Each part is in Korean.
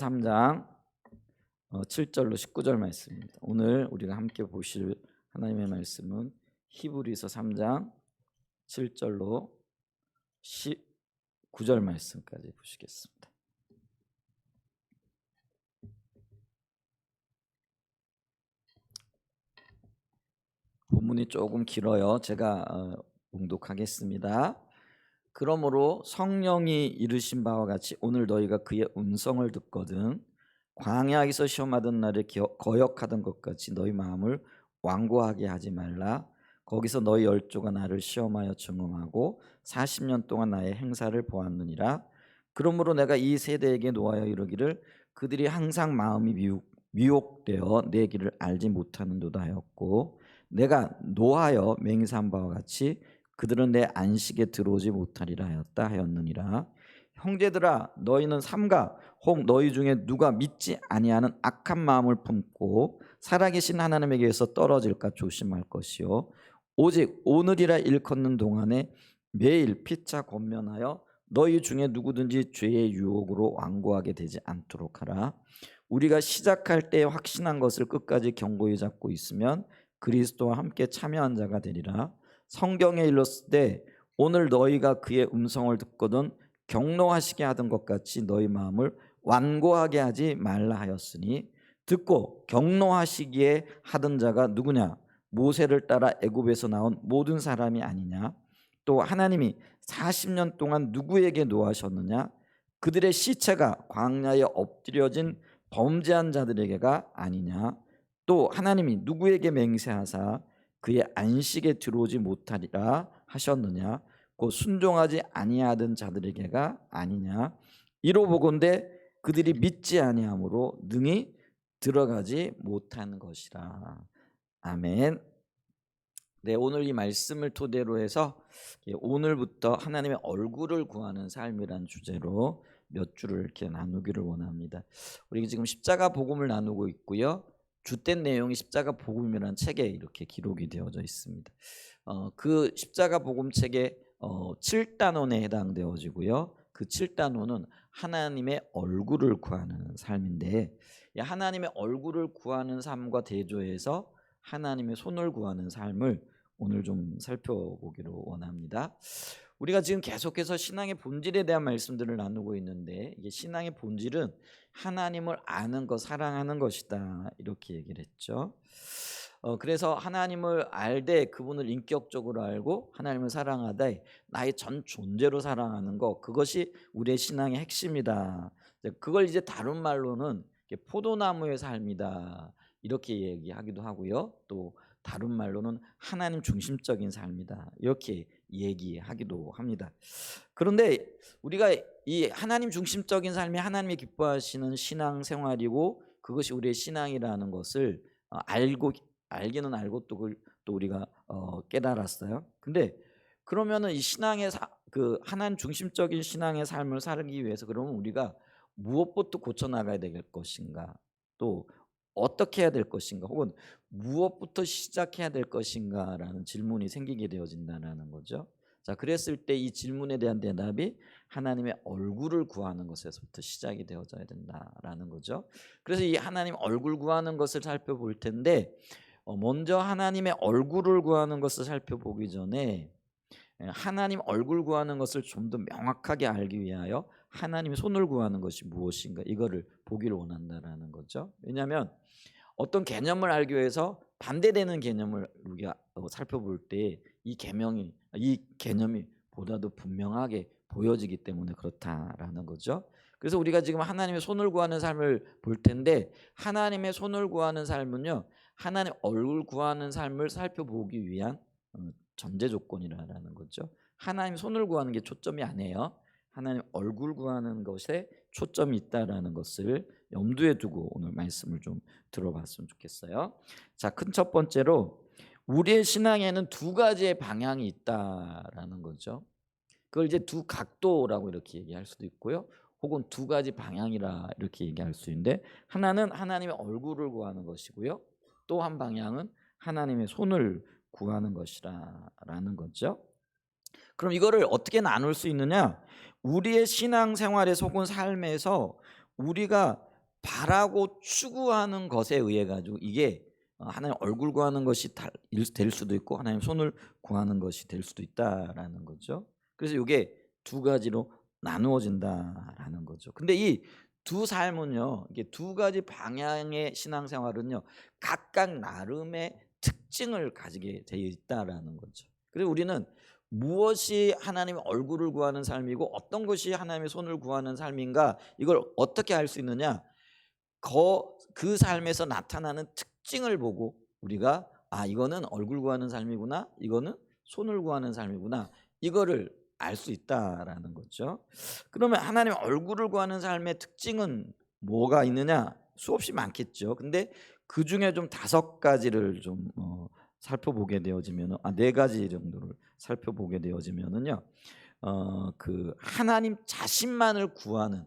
3장 7절로 19절 말씀입니다. 오늘 우리가 함께 보실 하나님의 말씀은 히브리서 3장 7절로 19절 말씀까지 보시겠습니다. 본문이 조금 길어요. 제가 봉독하겠습니다. 그러므로 성령이 이르신 바와 같이 오늘 너희가 그의 음성을 듣거든 광야에서 시험하던 날에 거역하던 것 같이 너희 마음을 완고하게 하지 말라. 거기서 너희 열조가 나를 시험하여 증언하고 40년 동안 나의 행사를 보았느니라. 그러므로 내가 이 세대에게 노하여 이르기를 그들이 항상 마음이 미혹되어 내 길을 알지 못하는도다 하였고, 내가 노하여 맹세한 바와 같이 그들은 내 안식에 들어오지 못하리라 하였느니라. 형제들아, 너희는 삼가 혹 너희 중에 누가 믿지 아니하는 악한 마음을 품고 살아계신 하나님에게서 떨어질까 조심할 것이요, 오직 오늘이라 일컫는 동안에 매일 피차 권면하여 너희 중에 누구든지 죄의 유혹으로 완고하게 되지 않도록 하라. 우리가 시작할 때 확신한 것을 끝까지 견고히 잡고 있으면 그리스도와 함께 참여한 자가 되리라. 성경에 일렀을 오늘 너희가 그의 음성을 듣거든 경노하시게 하던 것 같이 너희 마음을 완고하게 하지 말라 하였으니, 듣고 경노하시기에 하던 자가 누구냐? 모세를 따라 애굽에서 나온 모든 사람이 아니냐? 또 하나님이 40년 동안 누구에게 노하셨느냐? 그들의 시체가 광야에 엎드려진 범죄한 자들에게가 아니냐? 또 하나님이 누구에게 맹세하사 그의 안식에 들어오지 못하리라 하셨느냐? 곧 순종하지 아니하던 자들에게가 아니냐? 이로 보건대 그들이 믿지 아니함으로 능히 들어가지 못하는 것이라. 아멘. 네, 오늘 이 말씀을 토대로 해서 오늘부터 하나님의 얼굴을 구하는 삶이란 주제로 몇 줄을 이렇게 나누기를 원합니다. 우리 지금 십자가 복음을 나누고 있고요. 주된 내용이 십자가 복음이라는 책에 이렇게 기록이 되어져 있습니다. 그 십자가 복음 책의 7단원에 해당되어지고요. 그 7단원은 하나님의 얼굴을 구하는 삶인데, 하나님의 얼굴을 구하는 삶과 대조해서 하나님의 손을 구하는 삶을 오늘 좀 살펴보기를 원합니다. 우리가 지금 계속해서 신앙의 본질에 대한 말씀들을 나누고 있는데, 이게 신앙의 본질은 하나님을 아는 것, 사랑하는 것이다, 이렇게 얘기를 했죠. 그래서 하나님을 알되 그분을 인격적으로 알고 하나님을 사랑하되 나의 전 존재로 사랑하는 것, 그것이 우리의 신앙의 핵심이다. 그걸 이제 다른 말로는 포도나무의 삶이다, 이렇게 얘기하기도 하고요. 또 다른 말로는 하나님 중심적인 삶이다, 이렇게 얘기하기도 합니다. 그런데 우리가 이 하나님 중심적인 삶이 하나님이 기뻐하시는 신앙 생활이고 그것이 우리의 신앙이라는 것을 알기는 알고 또 우리가 깨달았어요. 근데 그러면은 이 신앙의 그 하나님 중심적인 신앙의 삶을 살기 위해서 그러면 우리가 무엇부터 고쳐 나가야 될 것인가, 또 어떻게 해야 될 것인가, 혹은 무엇부터 시작해야 될 것인가라는 질문이 생기게 되어진다는 거죠. 자, 그랬을 때 이 질문에 대한 대답이 하나님의 얼굴을 구하는 것에서부터 시작이 되어져야 된다라는 거죠. 그래서 이 하나님 얼굴 구하는 것을 살펴볼 텐데, 먼저 하나님의 얼굴을 구하는 것을 살펴보기 전에 하나님 얼굴 구하는 것을 좀 더 명확하게 알기 위하여 하나님의 손을 구하는 것이 무엇인가, 이거를 보기를 원한다라는 거죠. 왜냐하면 어떤 개념을 알기 위해서 반대되는 개념을 우리가 살펴볼 때 이 개념이 보다도 분명하게 보여지기 때문에 그렇다라는 거죠. 그래서 우리가 지금 하나님의 손을 구하는 삶을 볼 텐데, 하나님의 손을 구하는 삶은요, 하나님 얼굴 구하는 삶을 살펴보기 위한 전제 조건이라는 거죠. 하나님 손을 구하는 게 초점이 아니에요. 하나님 얼굴 구하는 것에 초점이 있다라는 것을 염두에 두고 오늘 말씀을 좀 들어봤으면 좋겠어요. 자, 큰 첫 번째로 우리의 신앙에는 두 가지의 방향이 있다라는 거죠. 그걸 이제 두 각도라고 이렇게 얘기할 수도 있고요, 혹은 두 가지 방향이라 이렇게 얘기할 수 있는데, 하나는 하나님의 얼굴을 구하는 것이고요, 또 한 방향은 하나님의 손을 구하는 것이라는 거죠. 그럼 이거를 어떻게 나눌 수 있느냐? 우리의 신앙생활에서 혹은 삶에서 우리가 바라고 추구하는 것에 의해 가지고 이게 하나님 얼굴 구하는 것이 될 수도 있고 하나님 손을 구하는 것이 될 수도 있다라는 거죠. 그래서 이게 두 가지로 나누어진다라는 거죠. 근데 이 두 삶은요, 이게 두 가지 방향의 신앙생활은요, 각각 나름의 특징을 가지게 되어 있다라는 거죠. 그래서 우리는 무엇이 하나님의 얼굴을 구하는 삶이고 어떤 것이 하나님의 손을 구하는 삶인가, 이걸 어떻게 알 수 있느냐? 그 삶에서 나타나는 특징을 보고 우리가 이거는 얼굴 구하는 삶이구나, 이거는 손을 구하는 삶이구나, 이거를 알 수 있다라는 거죠. 그러면 하나님 얼굴을 구하는 삶의 특징은 뭐가 있느냐? 수없이 많겠죠. 근데 그 중에 좀 5가지를 좀 살펴보게 되어지면, 네 가지 정도를 살펴보게 되어지면은요, 그 하나님 자신만을 구하는,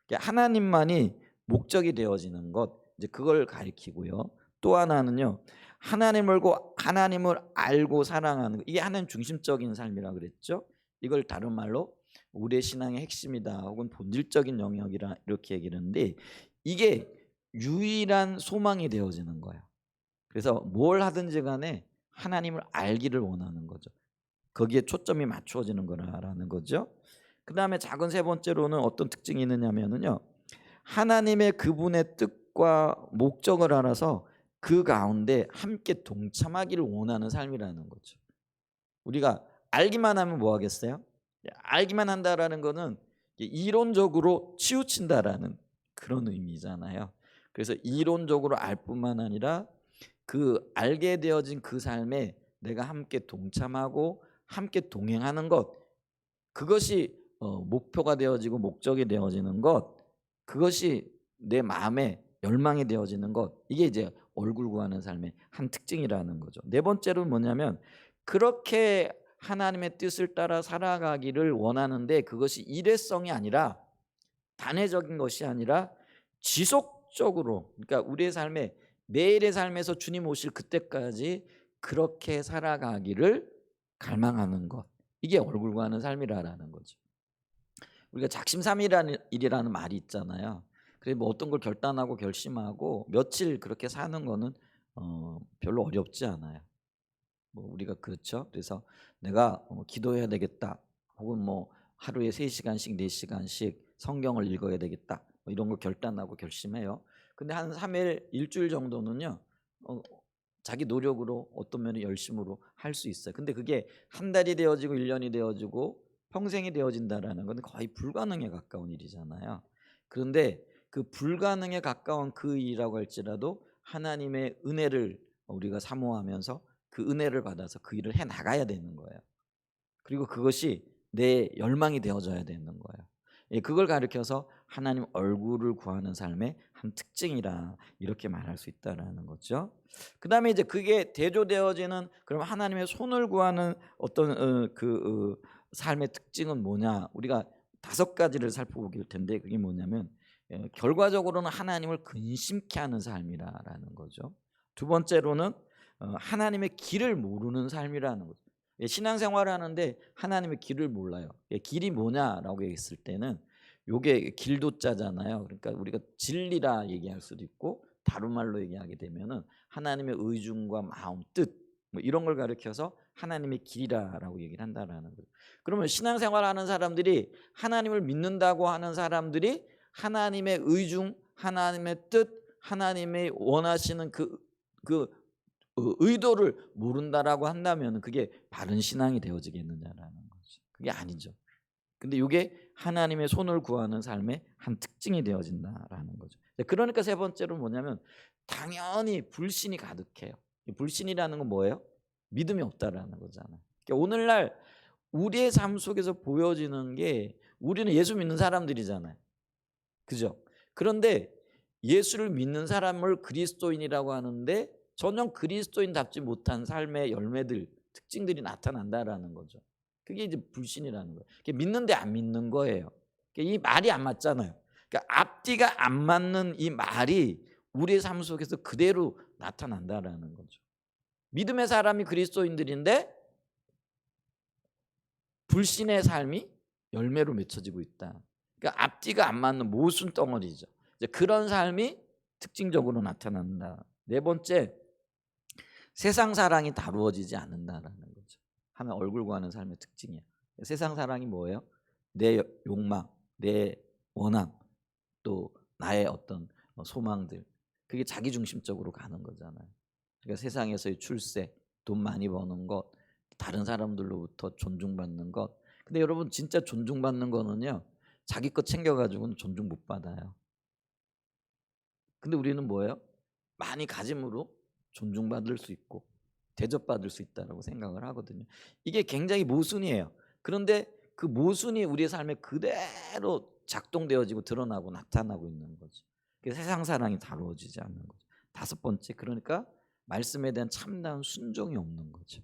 그러니까 하나님만이 목적이 되어지는 것, 이제 그걸 가리키고요. 또 하나는요, 하나님을 알고 사랑하는 것, 이게 하나님 중심적인 삶이라 그랬죠. 이걸 다른 말로 우리의 신앙의 핵심이다, 혹은 본질적인 영역이라 이렇게 얘기를 하는데, 이게 유일한 소망이 되어지는 거예요. 그래서 뭘 하든지 간에 하나님을 알기를 원하는 거죠. 거기에 초점이 맞추어지는 거라는 거죠. 그 다음에 작은 세 번째로는 어떤 특징이 있느냐면요, 하나님의 그분의 뜻과 목적을 알아서 그 가운데 함께 동참하기를 원하는 삶이라는 거죠. 우리가 알기만 하면 뭐 하겠어요? 알기만 한다라는 거는 이론적으로 치우친다라는 그런 의미잖아요. 그래서 이론적으로 알 뿐만 아니라 그 알게 되어진 그 삶에 내가 함께 동참하고 함께 동행하는 것, 그것이 목표가 되어지고 목적이 되어지는 것, 그것이 내 마음에 열망이 되어지는 것, 이게 이제 얼굴 구하는 삶의 한 특징이라는 거죠. 네 번째로는 뭐냐면, 그렇게 하나님의 뜻을 따라 살아가기를 원하는데 그것이 일회성이 아니라, 단회적인 것이 아니라 지속적으로, 그러니까 우리의 삶에 매일의 삶에서 주님 오실 그때까지 그렇게 살아가기를 갈망하는 것, 이게 얼굴 구하는 삶이라는 거죠. 우리가 작심삼일이라는 일이라는 말이 있잖아요. 그래 뭐 어떤 걸 결단하고 결심하고 며칠 그렇게 사는 거는 별로 어렵지 않아요. 뭐 우리가 그렇죠. 그래서 내가 기도해야 되겠다, 혹은 뭐 하루에 3시간씩 4시간씩 성경을 읽어야 되겠다, 뭐 이런 걸 결단하고 결심해요. 근데 한 3일 일주일 정도는요, 어, 자기 노력으로 어떤 면에 열심으로 할 수 있어요. 근데 그게 한 달이 되어지고 1년이 되어지고 평생이 되어진다라는 건 거의 불가능에 가까운 일이잖아요. 그런데 그 불가능에 가까운 그 일이라고 할지라도 하나님의 은혜를 우리가 사모하면서 그 은혜를 받아서 그 일을 해 나가야 되는 거예요. 그리고 그것이 내 열망이 되어져야 되는 거예요. 그걸 가리켜서 하나님 얼굴을 구하는 삶의 한 특징이라 이렇게 말할 수 있다라는 거죠. 그다음에 이제 그게 대조되어지는, 그럼 하나님의 손을 구하는 어떤 삶의 특징은 뭐냐? 우리가 5가지를 살펴볼 텐데, 그게 뭐냐면 결과적으로는 하나님을 근심케 하는 삶이라는 거죠. 두 번째로는 하나님의 길을 모르는 삶이라는 거죠. 신앙생활을 하는데 하나님의 길을 몰라요. 길이 뭐냐라고 했을 때는 요게 길도자잖아요. 그러니까 우리가 진리라 얘기할 수도 있고, 다른 말로 얘기하게 되면은 하나님의 의중과 마음, 뜻, 뭐 이런 걸 가리켜서 하나님의 길이라고 얘기를 한다라는 거예요. 그러면 신앙생활하는 사람들이, 하나님을 믿는다고 하는 사람들이 하나님의 의중, 하나님의 뜻, 하나님의 원하시는 그 의도를 모른다라고 한다면 그게 바른 신앙이 되어지겠느냐라는 거죠. 그게 아니죠. 근데 이게 하나님의 손을 구하는 삶의 한 특징이 되어진다라는 거죠. 그러니까 세 번째로 뭐냐면, 당연히 불신이 가득해요. 불신이라는 건 뭐예요? 믿음이 없다라는 거잖아요. 그러니까 오늘날 우리의 삶 속에서 보여지는 게, 우리는 예수 믿는 사람들이잖아요. 그죠? 그런데 예수를 믿는 사람을 그리스도인이라고 하는데 전혀 그리스도인답지 못한 삶의 열매들, 특징들이 나타난다라는 거죠. 그게 이제 불신이라는 거예요. 믿는데 안 믿는 거예요. 이 말이 안 맞잖아요. 그러니까 앞뒤가 안 맞는 이 말이 우리의 삶 속에서 그대로 나타난다라는 거죠. 믿음의 사람이 그리스도인들인데 불신의 삶이 열매로 맺혀지고 있다. 그러니까 앞뒤가 안 맞는 모순 덩어리죠. 이제 그런 삶이 특징적으로 나타난다. 네 번째, 세상 사랑이 다루어지지 않는다라는 거죠. 하나 얼굴 구하는 삶의 특징이에요. 세상 사랑이 뭐예요? 내 욕망, 내 원함, 또 나의 어떤 소망들, 그게 자기 중심적으로 가는 거잖아요. 그러니까 세상에서의 출세, 돈 많이 버는 것, 다른 사람들로부터 존중받는 것. 근데 여러분 진짜 존중받는 거는요, 자기 것 챙겨가지고는 존중 못 받아요. 근데 우리는 뭐예요? 많이 가짐으로 존중받을 수 있고 대접받을 수 있다고 생각을 하거든요. 이게 굉장히 모순이에요. 그런데 그 모순이 우리의 삶에 그대로 작동되어지고 드러나고 나타나고 있는 거죠. 그래서 세상 사랑이 다루어지지 않는 거죠. 다섯 번째, 그러니까 말씀에 대한 참다운 순종이 없는 거죠.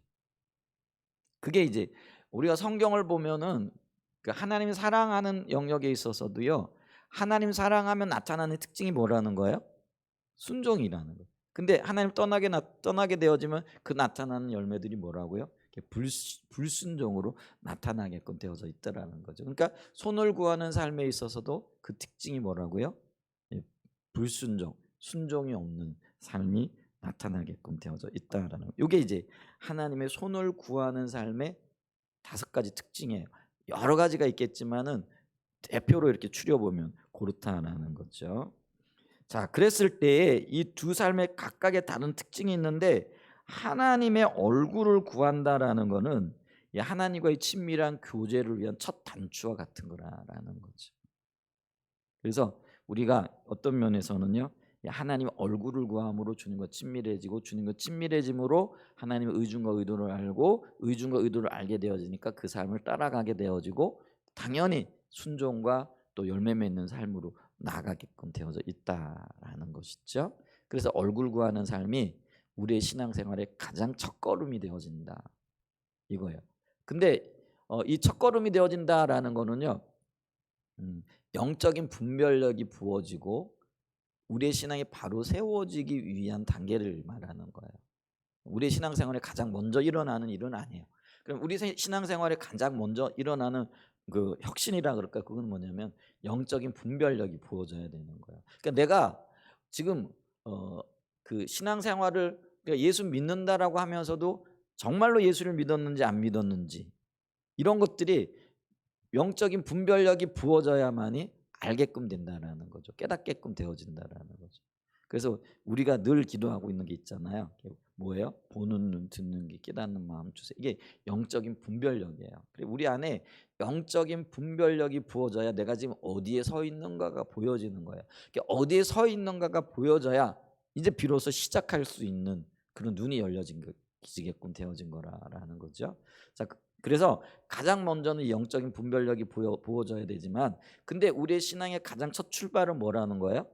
그게 이제 우리가 성경을 보면은 그 하나님 사랑하는 영역에 있어서도요, 하나님 사랑하면 나타나는 특징이 뭐라는 거예요? 순종이라는 거예요. 근데 하나님 떠나게 되어지면 그 나타나는 열매들이 뭐라고요? 불순종으로 나타나게끔 되어져 있다라는 거죠. 그러니까 손을 구하는 삶에 있어서도 그 특징이 뭐라고요? 예, 불순종, 순종이 없는 삶이 나타나게끔 되어져 있다라는 거. 이게 이제 하나님의 손을 구하는 삶의 다섯 가지 특징이에요. 여러 가지가 있겠지만은 대표로 이렇게 추려보면 그렇다라는 거죠. 자, 그랬을 때에 이 두 삶의 각각의 다른 특징이 있는데, 하나님의 얼굴을 구한다라는 거는 하나님과의 친밀한 교제를 위한 첫 단추와 같은 거라는 거죠. 그래서 우리가 어떤 면에서는요, 하나님 얼굴을 구함으로 주님과 친밀해지고, 주님과 친밀해짐으로 하나님의 의중과 의도를 알고, 의중과 의도를 알게 되어지니까 그 삶을 따라가게 되어지고, 당연히 순종과 또 열매 맺는 삶으로 나아가게끔 되어져 있다라는 것이죠. 그래서 얼굴 구하는 삶이 우리의 신앙생활의 가장 첫걸음이 되어진다, 이거예요. 근데 이 첫걸음이 되어진다라는 거는요, 영적인 분별력이 부어지고 우리의 신앙이 바로 세워지기 위한 단계를 말하는 거예요. 우리의 신앙생활에 가장 먼저 일어나는 일은 아니에요. 그럼 우리 신앙생활에 가장 먼저 일어나는 그 혁신이라 그럴까? 그건 뭐냐면 영적인 분별력이 부어져야 되는 거예요. 그러니까 내가 지금 그 신앙생활을, 그러니까 예수 믿는다라고 하면서도 정말로 예수를 믿었는지 안 믿었는지, 이런 것들이 영적인 분별력이 부어져야만이 알게끔 된다라는 거죠. 깨닫게끔 되어진다라는 거죠. 그래서 우리가 늘 기도하고 있는 게 있잖아요. 뭐예요? 보는 눈, 듣는 귀, 깨닫는 마음 주세요. 이게 영적인 분별력이에요. 그리고 우리 안에 영적인 분별력이 부어져야 내가 지금 어디에 서 있는가가 보여지는 거예요. 그러니까 어디에 서 있는가가 보여져야 이제 비로소 시작할 수 있는 그런 눈이 열려지게끔 되어진 거라는 거죠. 자, 그래서 가장 먼저는 영적인 분별력이 부어져야 되지만, 근데 우리의 신앙의 가장 첫 출발은 뭐라는 거예요?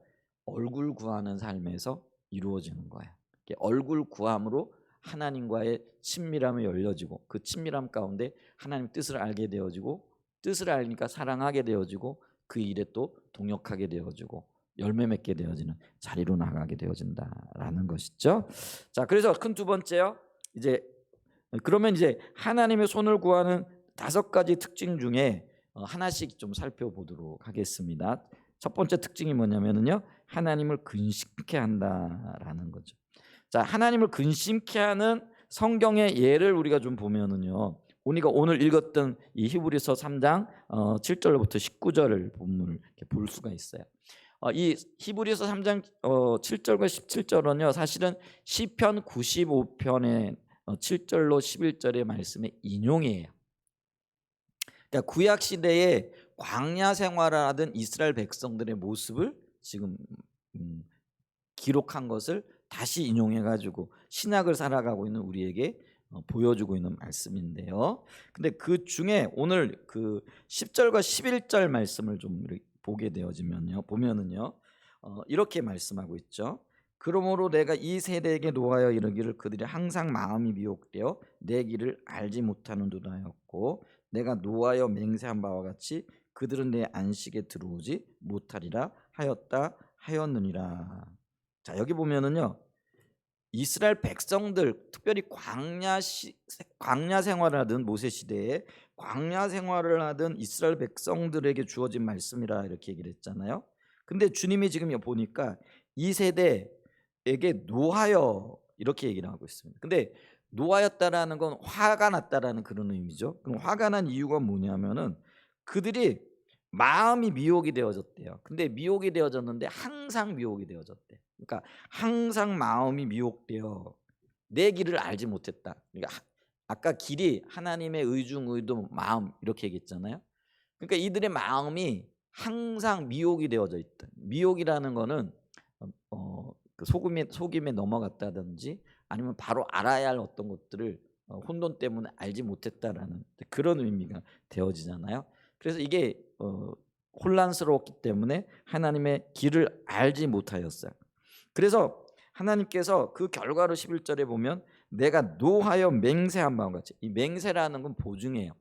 얼굴 구하는 삶에서 이루어지는 거예요. 얼굴 구함으로 하나님과의 친밀함이 열려지고, 그 친밀함 가운데 하나님 뜻을 알게 되어지고, 뜻을 알니까 사랑하게 되어지고, 그 일에 또 동역하게 되어지고 열매 맺게 되어지는 자리로 나가게 되어진다라는 것이죠. 자, 그래서 큰 두 번째요. 이제 그러면 이제 하나님의 손을 구하는 다섯 가지 특징 중에 하나씩 좀 살펴보도록 하겠습니다. 첫 번째 특징이 뭐냐면요, 하나님을 근심케 한다라는 거죠. 자, 하나님을 근심케 하는 성경의 예를 우리가 좀 보면은요, 우리가 오늘 읽었던 이 히브리서 3장 7절부터 19절을 본문을 이렇게 볼 수가 있어요. 이 히브리서 3장 7절과 17절은요, 사실은 시편 95편의 7절로 11절의 말씀의 인용이에요. 그러니까 구약 시대에 광야 생활을 하던 이스라엘 백성들의 모습을 지금 기록한 것을 다시 인용해 가지고 신약을 살아가고 있는 우리에게 보여주고 있는 말씀인데요. 근데 그 중에 오늘 그 10절과 11절 말씀을 좀 보게 되어지면요, 보면은요, 이렇게 말씀하고 있죠. 그러므로 내가 이 세대에게 노하여 이르기를 그들이 항상 마음이 미혹되어 내 길을 알지 못하는도다 하였고, 내가 노하여 맹세한 바와 같이 그들은 내 안식에 들어오지 못하리라 하였다 하였느니라. 자, 여기 보면은요, 이스라엘 백성들, 특별히 광야 생활을 하던 모세 시대에 광야 생활을 하던 이스라엘 백성들에게 주어진 말씀이라 이렇게 얘기를 했잖아요. 근데 주님이 지금 보니까 이 세대에게 노하여 이렇게 얘기를 하고 있습니다. 근데 노하였다라는 건 화가 났다라는 그런 의미죠. 그럼 화가 난 이유가 뭐냐면은 그들이 마음이 미혹이 되어졌대요. 근데 미혹이 되어졌는데 항상 미혹이 되어졌대. 그러니까 항상 마음이 미혹되어 내 길을 알지 못했다. 그러니까 아까 길이 하나님의 의중, 의도, 마음 이렇게 얘기했잖아요. 그러니까 이들의 마음이 항상 미혹이 되어져 있다. 미혹이라는 거는 그 속임에 넘어갔다든지 아니면 바로 알아야 할 어떤 것들을 혼돈 때문에 알지 못했다라는 그런 의미가 되어지잖아요. 그래서 이게 혼란스러웠기 때문에 하나님의 길을 알지 못하였어요. 그래서 하나님께서 그 결과로 11절에 보면 내가 노하여 맹세한 바와 같이, 이 맹세라는 건 보증이에요.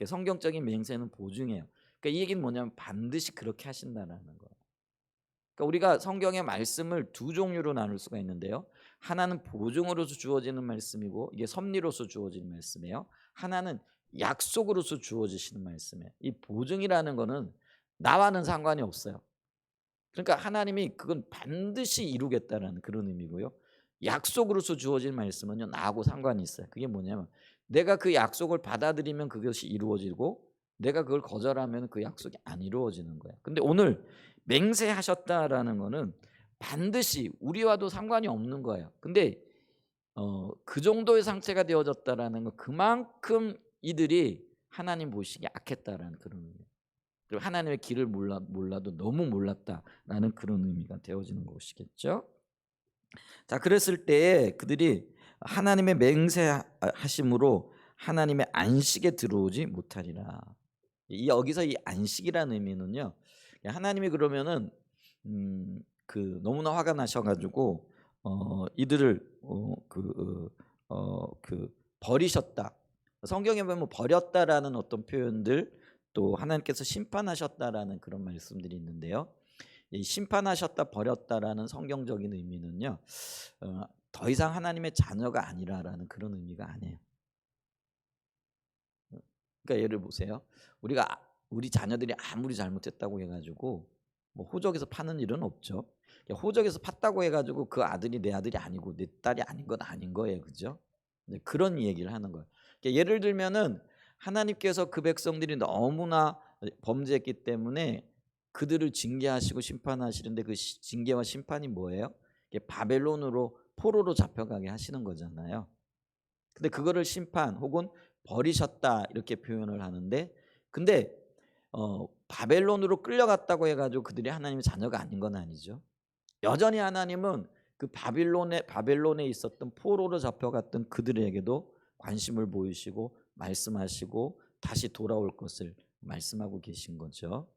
성경적인 맹세는 보증이에요. 그러니까 이 얘기는 뭐냐면 반드시 그렇게 하신다라는 거예요. 그러니까 우리가 성경의 말씀을 두 종류로 나눌 수가 있는데요. 하나는 보증으로서 주어지는 말씀이고 이게 섭리로서 주어지는 말씀이에요. 하나는 약속으로서 주어지시는 말씀이에요. 이 보증이라는 거는 나와는 상관이 없어요. 그러니까 하나님이 그건 반드시 이루겠다라는 그런 의미고요. 약속으로서 주어진 말씀은요, 나하고 상관이 있어요. 그게 뭐냐면 내가 그 약속을 받아들이면 그것이 이루어지고 내가 그걸 거절하면 그 약속이 안 이루어지는 거예요. 근데 오늘 맹세하셨다라는 거는 반드시 우리와도 상관이 없는 거예요. 근데 그 정도의 상태가 되어졌다라는 건 그만큼 이들이 하나님 보시기에 악했다라는 그런 의미예요. 그리고 하나님의 길을 몰라도 너무 몰랐다라는 그런 의미가 되어지는 것이겠죠. 자, 그랬을 때 그들이 하나님의 맹세하심으로 하나님의 안식에 들어오지 못하리라. 여기서 이 안식이라는 의미는요, 하나님이 그러면은 그 너무나 화가 나셔가지고 이들을 버리셨다. 성경에 보면 버렸다라는 어떤 표현들, 또 하나님께서 심판하셨다라는 그런 말씀들이 있는데요. 이 심판하셨다, 버렸다라는 성경적인 의미는요, 더 이상 하나님의 자녀가 아니라라는 그런 의미가 아니에요. 그러니까 예를 보세요. 우리 자녀들이 아무리 잘못했다고 해가지고 뭐 호적에서 파는 일은 없죠. 호적에서 팠다고 해가지고 그 아들이 내 아들이 아니고 내 딸이 아닌 건 아닌 거예요, 그죠? 그런 얘기를 하는 거예요. 예를 들면은 하나님께서 그 백성들이 너무나 범죄했기 때문에 그들을 징계하시고 심판하시는데 그 징계와 심판이 뭐예요? 바벨론으로 포로로 잡혀가게 하시는 거잖아요. 근데 그거를 심판 혹은 버리셨다 이렇게 표현을 하는데, 근데 바벨론으로 끌려갔다고 해가지고 그들이 하나님의 자녀가 아닌 건 아니죠. 여전히 하나님은 그 바벨론에 있었던 포로로 잡혀갔던 그들에게도 관심을 보이시고 말씀하시고 다시 돌아올 것을 말씀하고 계신 거죠.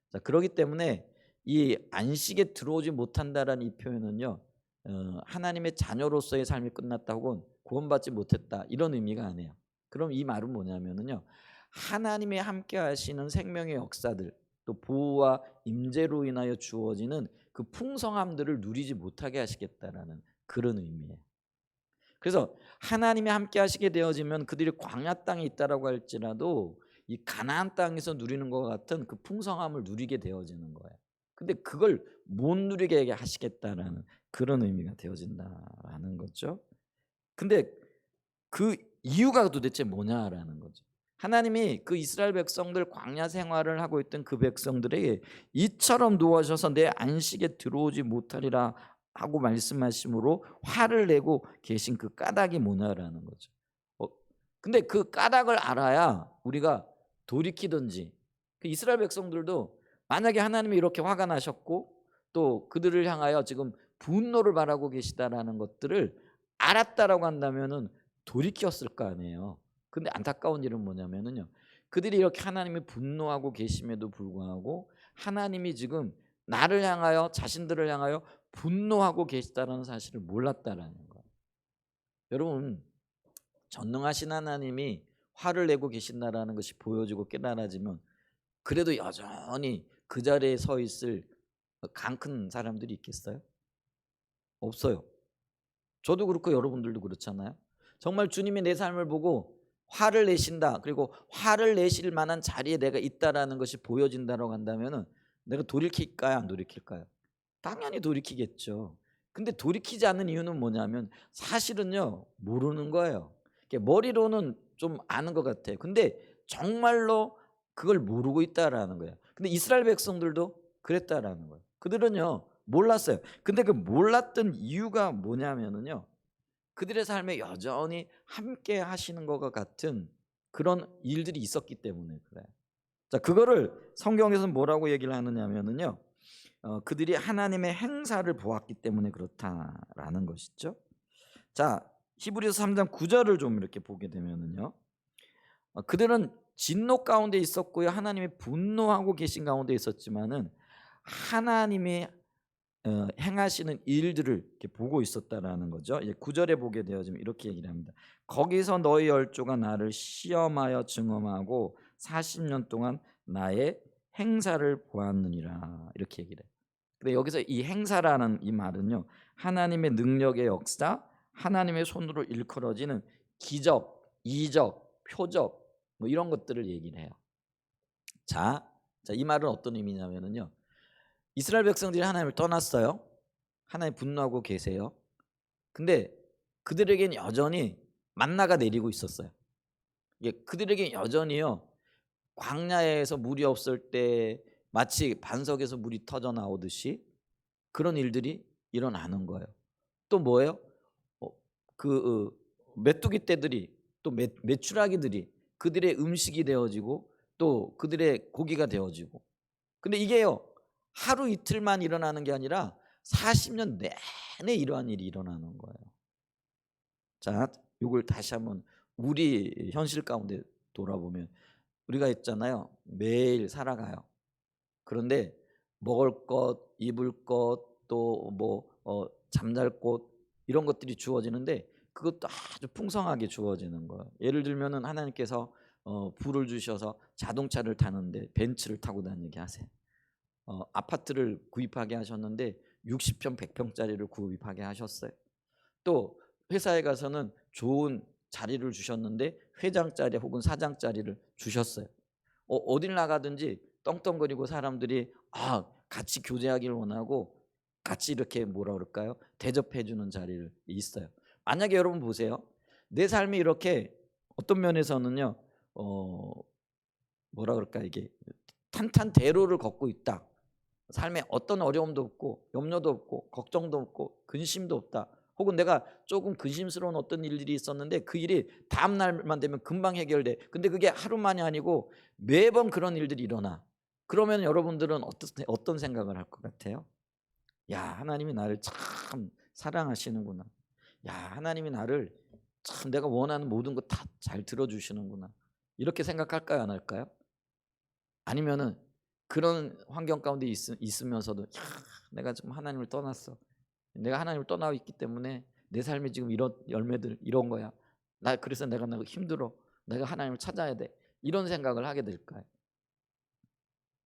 자, 그렇기 때문에 이 안식에 들어오지 못한다라는 이 표현은요, 하나님의 자녀로서의 삶이 끝났다 혹은 구원받지 못했다 이런 의미가 아니에요. 그럼 이 말은 뭐냐면요, 하나님의 함께 하시는 생명의 역사들, 또 보호와 임재로 인하여 주어지는 그 풍성함들을 누리지 못하게 하시겠다라는 그런 의미예요. 그래서 하나님이 함께 하시게 되어지면 그들이 광야 땅에 있다라고 할지라도 이 가나안 땅에서 누리는 것 같은 그 풍성함을 누리게 되어지는 거예요. 근데 그걸 못 누리게 하시겠다라는 그런 의미가 되어진다라는 거죠. 근데 그 이유가 도대체 뭐냐라는 거죠. 하나님이 그 이스라엘 백성들 광야 생활을 하고 있던 그 백성들에게 이처럼 노하셔서 내 안식에 들어오지 못하리라 하고 말씀하심으로 화를 내고 계신 그 까닭이 뭐냐라는 거죠. 근데 그 까닭을 알아야 우리가 돌이키든지, 그 이스라엘 백성들도 만약에 하나님이 이렇게 화가 나셨고 또 그들을 향하여 지금 분노를 바라고 계시다라는 것들을 알았다라고 한다면은 돌이켰을 거 아니에요. 근데 안타까운 일은 뭐냐면은요, 그들이 이렇게 하나님이 분노하고 계심에도 불구하고 하나님이 지금 나를 향하여, 자신들을 향하여 분노하고 계시다는 사실을 몰랐다라는 거예요. 여러분, 전능하신 하나님이 화를 내고 계신다라는 것이 보여지고 깨달아지면 그래도 여전히 그 자리에 서 있을 강 큰 사람들이 있겠어요? 없어요. 저도 그렇고 여러분들도 그렇잖아요. 정말 주님이 내 삶을 보고 화를 내신다, 그리고 화를 내실 만한 자리에 내가 있다라는 것이 보여진다라고 한다면은 내가 돌이킬까요? 안 돌이킬까요? 당연히 돌이키겠죠. 근데 돌이키지 않는 이유는 뭐냐면 사실은요 모르는 거예요. 이게 머리로는 좀 아는 것 같아요. 근데 정말로 그걸 모르고 있다라는 거예요. 근데 이스라엘 백성들도 그랬다라는 거예요. 그들은요 몰랐어요. 근데 그 몰랐던 이유가 뭐냐면은요 그들의 삶에 여전히 함께 하시는 것과 같은 그런 일들이 있었기 때문에 그래요. 자, 그거를 성경에서는 뭐라고 얘기를 하느냐면은요. 그들이 하나님의 행사를 보았기 때문에 그렇다라는 것이죠. 자, 히브리서 3장 9절을 좀 이렇게 보게 되면은요. 그들은 진노 가운데 있었고요. 하나님이 분노하고 계신 가운데 있었지만은 하나님이 행하시는 일들을 이렇게 보고 있었다라는 거죠. 9절에 보게 되어지면 이렇게 얘기를 합니다. 거기서 너희 열조가 나를 시험하여 증언하고 40년 동안 나의 행사를 보았느니라 이렇게 얘기를 해요. 근데 여기서 이 행사라는 이 말은요. 하나님의 능력의 역사, 하나님의 손으로 일컬어지는 기적, 이적, 표적 뭐 이런 것들을 얘기를 해요. 자, 이 말은 어떤 의미냐면은요. 이스라엘 백성들이 하나님을 떠났어요. 하나님 분노하고 계세요. 근데 그들에겐 여전히 만나가 내리고 있었어요. 이게 그들에게 여전히요. 광야에서 물이 없을 때 마치 반석에서 물이 터져 나오듯이 그런 일들이 일어나는 거예요. 또 뭐예요? 어, 그 메뚜기 떼들이 또 메추라기들이 그들의 음식이 되어지고 또 그들의 고기가 되어지고. 근데 이게요. 하루 이틀만 일어나는 게 아니라 40년 내내 이러한 일이 일어나는 거예요. 자, 이걸 다시 한번 우리 현실 가운데 돌아보면 우리가 있잖아요. 매일 살아가요. 그런데 먹을 것, 입을 것, 또 뭐 잠잘 곳 이런 것들이 주어지는데 그것도 아주 풍성하게 주어지는 거예요. 예를 들면은 하나님께서 불을 주셔서 자동차를 타는데 벤츠를 타고 다니게 하세요. 아파트를 구입하게 하셨는데 60평, 100평짜리를 구입하게 하셨어요. 또 회사에 가서는 좋은 자리를 주셨는데 회장자리 혹은 사장자리를 주셨어요. 어딜 나가든지 떵떵거리고 사람들이 같이 교제하기를 원하고 같이 이렇게 뭐라 그럴까요? 대접해 주는 자리를 있어요. 만약에 여러분 보세요. 내 삶이 이렇게 어떤 면에서는요. 뭐라 그럴까 이게 탄탄대로를 걷고 있다. 삶에 어떤 어려움도 없고 염려도 없고 걱정도 없고 근심도 없다. 혹은 내가 조금 근심스러운 어떤 일들이 있었는데 그 일이 다음 날만 되면 금방 해결돼. 근데 그게 하루만이 아니고 매번 그런 일들이 일어나. 그러면 여러분들은 어떤 생각을 할 것 같아요? 야, 하나님이 나를 참 사랑하시는구나. 야, 하나님이 나를 참 내가 원하는 모든 거 다 잘 들어주시는구나. 이렇게 생각할까요, 안 할까요? 아니면은 그런 환경 가운데 있으면서도 내가 지금 하나님을 떠났어. 내가 하나님을 떠나고 있기 때문에 내 삶이 지금 이런 열매들 이런 거야. 그래서 내가 힘들어. 내가 하나님을 찾아야 돼. 이런 생각을 하게 될까요?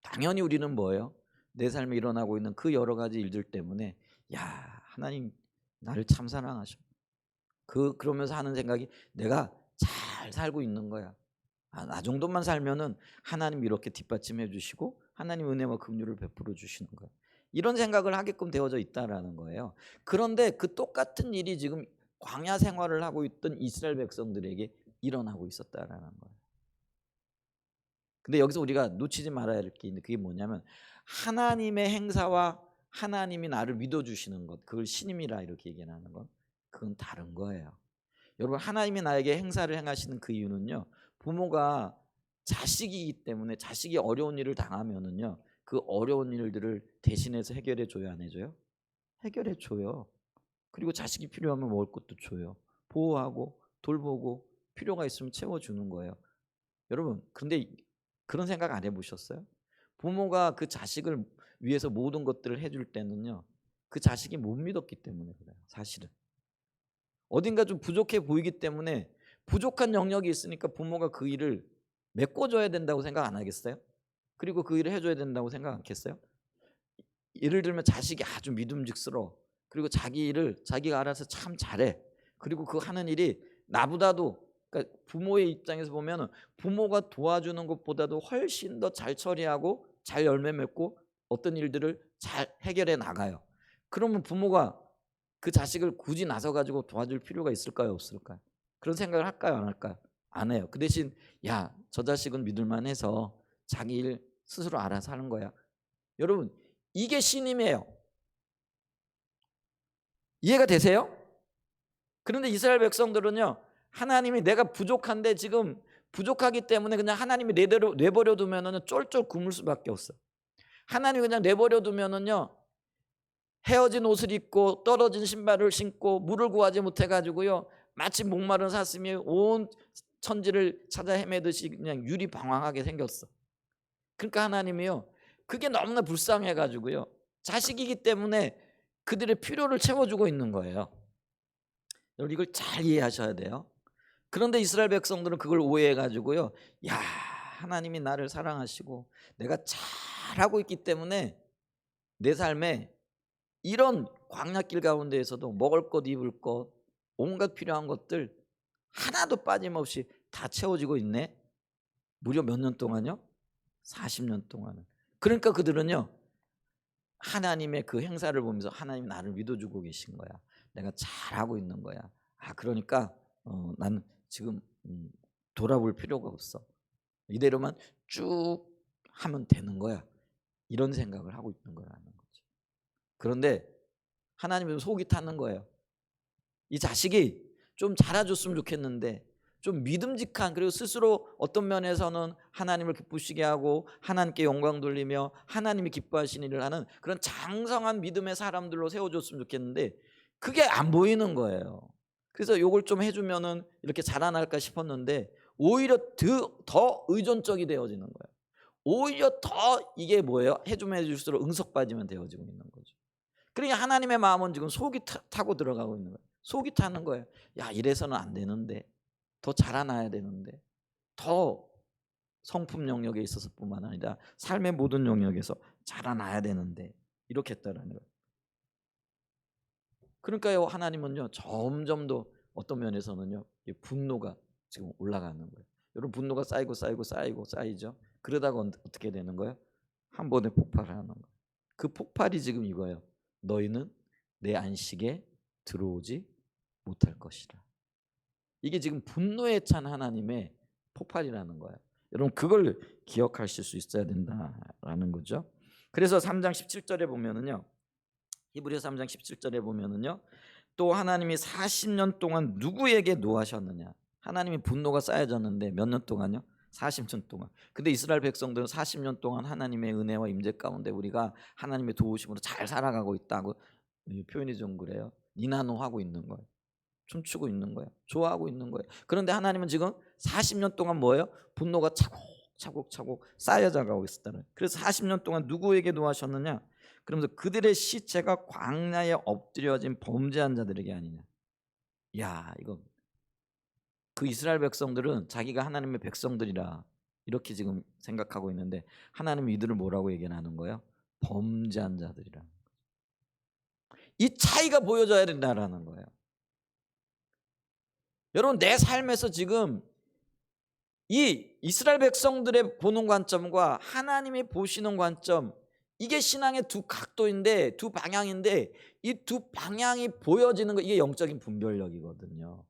당연히 우리는 뭐예요? 내 삶에 일어나고 있는 그 여러 가지 일들 때문에 야, 하나님 나를 참 사랑하셔. 그러면서 하는 생각이 내가 잘 살고 있는 거야. 나 정도만 살면은 하나님 이렇게 뒷받침해 주시고 하나님 은혜와 긍휼을 베풀어 주시는 거예요. 이런 생각을 하게끔 되어져 있다라는 거예요. 그런데 그 똑같은 일이 지금 광야 생활을 하고 있던 이스라엘 백성들에게 일어나고 있었다라는 거예요. 근데 여기서 우리가 놓치지 말아야 할 게 있는데 그게 뭐냐면 하나님의 행사와 하나님이 나를 믿어 주시는 것, 그걸 신임이라 이렇게 얘기하는 건 그건 다른 거예요. 여러분 하나님이 나에게 행사를 행하시는 그 이유는요. 부모가 자식이기 때문에 자식이 어려운 일을 당하면은요. 그 어려운 일들을 대신해서 해결해 줘요, 안 해줘요? 해결해 줘요. 그리고 자식이 필요하면 먹을 것도 줘요. 보호하고 돌보고 필요가 있으면 채워주는 거예요. 여러분 그런데 그런 생각 안 해보셨어요? 부모가 그 자식을 위해서 모든 것들을 해줄 때는요. 그 자식이 못 믿었기 때문에 그래요. 사실은. 어딘가 좀 부족해 보이기 때문에 부족한 영역이 있으니까 부모가 그 일을 메꿔줘야 된다고 생각 안 하겠어요? 그리고 그 일을 해줘야 된다고 생각 않겠어요? 예를 들면 자식이 아주 믿음직스러워. 그리고 자기 일을 자기가 알아서 참 잘해. 그리고 그 하는 일이 나보다도 그러니까 부모의 입장에서 보면 부모가 도와주는 것보다도 훨씬 더 잘 처리하고 잘 열매 맺고 어떤 일들을 잘 해결해 나가요. 그러면 부모가 그 자식을 굳이 나서 가지고 도와줄 필요가 있을까요, 없을까요? 그런 생각을 할까요, 안 할까요? 안 해요. 그 대신 야, 저 자식은 믿을 만해서 자기 일 스스로 알아서 하는 거야. 여러분, 이게 신임이에요. 이해가 되세요? 그런데 이스라엘 백성들은요, 하나님이 내가 부족한데 지금 부족하기 때문에 그냥 하나님이 내버려 두면은 쫄쫄 굶을 수밖에 없어. 하나님이 그냥 내버려 두면은요, 헤어진 옷을 입고 떨어진 신발을 신고 물을 구하지 못해 가지고요, 마치 목마른 사슴이 온 천지를 찾아 헤매듯이 그냥 유리방황하게 생겼어. 그러니까 하나님이요, 그게 너무나 불쌍해 가지고요, 자식이기 때문에 그들의 필요를 채워주고 있는 거예요. 여러분, 이걸 잘 이해하셔야 돼요. 그런데 이스라엘 백성들은 그걸 오해해 가지고요, 야, 하나님이 나를 사랑하시고 내가 잘하고 있기 때문에 내 삶에 이런 광야길 가운데에서도 먹을 것 입을 것 온갖 필요한 것들 하나도 빠짐없이 다 채워지고 있네. 무려 몇 년 동안요? 40년 동안은. 그러니까 그들은요, 하나님의 그 행사를 보면서 하나님 나를 믿어주고 계신 거야. 내가 잘하고 있는 거야. 아, 그러니까 나는 지금 돌아볼 필요가 없어. 이대로만 쭉 하면 되는 거야. 이런 생각을 하고 있는 거라는 거죠. 그런데 하나님은 속이 타는 거예요. 이 자식이 좀 자라줬으면 좋겠는데, 좀 믿음직한, 그리고 스스로 어떤 면에서는 하나님을 기쁘시게 하고 하나님께 영광 돌리며 하나님이 기뻐하시는 일을 하는 그런 장성한 믿음의 사람들로 세워줬으면 좋겠는데 그게 안 보이는 거예요. 그래서 요걸 좀 해주면은 이렇게 자라날까 싶었는데 오히려 더 의존적이 되어지는 거예요. 오히려 더 이게 뭐예요? 해주면 해줄수록 응석빠지면 되어지고 있는 거죠. 그러니까 하나님의 마음은 지금 속이 타고 들어가고 있는 거예요. 속이 타는 거예요. 야, 이래서는 안 되는데, 더 자라나야 되는데, 더 성품 영역에 있어서뿐만 아니라 삶의 모든 영역에서 자라나야 되는데, 이렇게 했다라는 거예요. 그러니까요, 하나님은요, 점점 더 어떤 면에서는요, 분노가 지금 올라가는 거예요. 여러분, 분노가 쌓이고 쌓이죠. 그러다가 어떻게 되는 거예요? 한 번에 폭발하는 거예요. 그 폭발이 지금 이거예요. 너희는 내 안식에 들어오지 못할 것이라. 이게 지금 분노에 찬 하나님의 폭발이라는 거예요. 여러분, 그걸 기억하실 수 있어야 된다라는 거죠. 그래서 3장 17절에 보면은요, 히브리서 3장 17절에 보면은요, 또 하나님이 40년 동안 누구에게 노하셨느냐. 하나님이 분노가 쌓여졌는데 몇 년 동안요? 40년 동안. 근데 이스라엘 백성들은 40년 동안 하나님의 은혜와 임재 가운데 우리가 하나님의 도우심으로 잘 살아가고 있다고 표현이 좀 그래요. 니나노하고 있는 거예요. 춤추고 있는 거예요. 좋아하고 있는 거예요. 그런데 하나님은 지금 40년 동안 뭐예요? 분노가 차곡차곡 쌓여져가고 있었다는. 그래서 40년 동안 누구에게 노하셨느냐? 그러면서 그들의 시체가 광야에 엎드려진 범죄한 자들에게 아니냐. 야, 이거 그 이스라엘 백성들은 자기가 하나님의 백성들이라 이렇게 지금 생각하고 있는데 하나님이 이들을 뭐라고 얘기하는 거예요? 범죄한 자들이라. 이 차이가 보여져야 된다라는 거예요. 여러분, 내 삶에서 지금 이 이스라엘 백성들의 보는 관점과 하나님이 보시는 관점, 이게 신앙의 두 각도인데, 두 방향인데, 이 두 방향이 보여지는 거, 이게 영적인 분별력이거든요.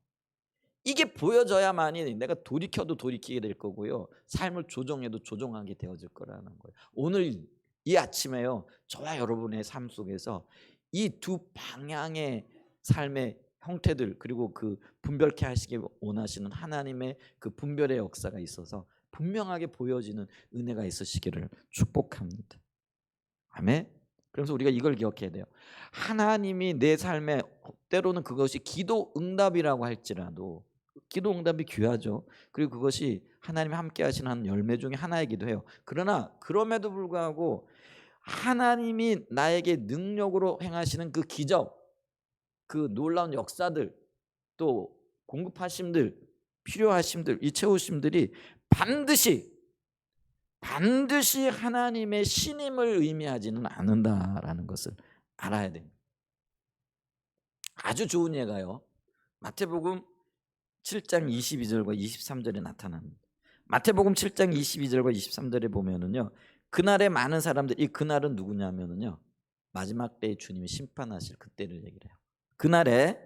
이게 보여져야만이 내가 돌이켜도 돌이키게 될 거고요, 삶을 조정해도 조정하게 되어질 거라는 거예요. 오늘 이 아침에요, 저와 여러분의 삶 속에서 이 두 방향의 삶의 형태들, 그리고 그 분별케 하시기 원하시는 하나님의 그 분별의 역사가 있어서 분명하게 보여지는 은혜가 있으시기를 축복합니다. 아멘. 그래서 우리가 이걸 기억해야 돼요. 하나님이 내 삶에, 때로는 그것이 기도 응답이라고 할지라도, 기도 응답이 귀하죠. 그리고 그것이 하나님이 함께 하시는 한 열매 중에 하나이기도 해요. 그러나 그럼에도 불구하고 하나님이 나에게 능력으로 행하시는 그 기적, 그 놀라운 역사들, 또 공급하심들, 필요하심들, 이 채우심들이 반드시 하나님의 신임을 의미하지는 않는다라는 것을 알아야 됩니다. 아주 좋은 예가요, 마태복음 7장 22절과 23절에 나타납니다. 마태복음 7장 22절과 23절에 보면은요, 그날에 많은 사람들, 이 그날은 누구냐면은요, 마지막 때에 주님이 심판하실 그때를 얘기를 해요. 그날에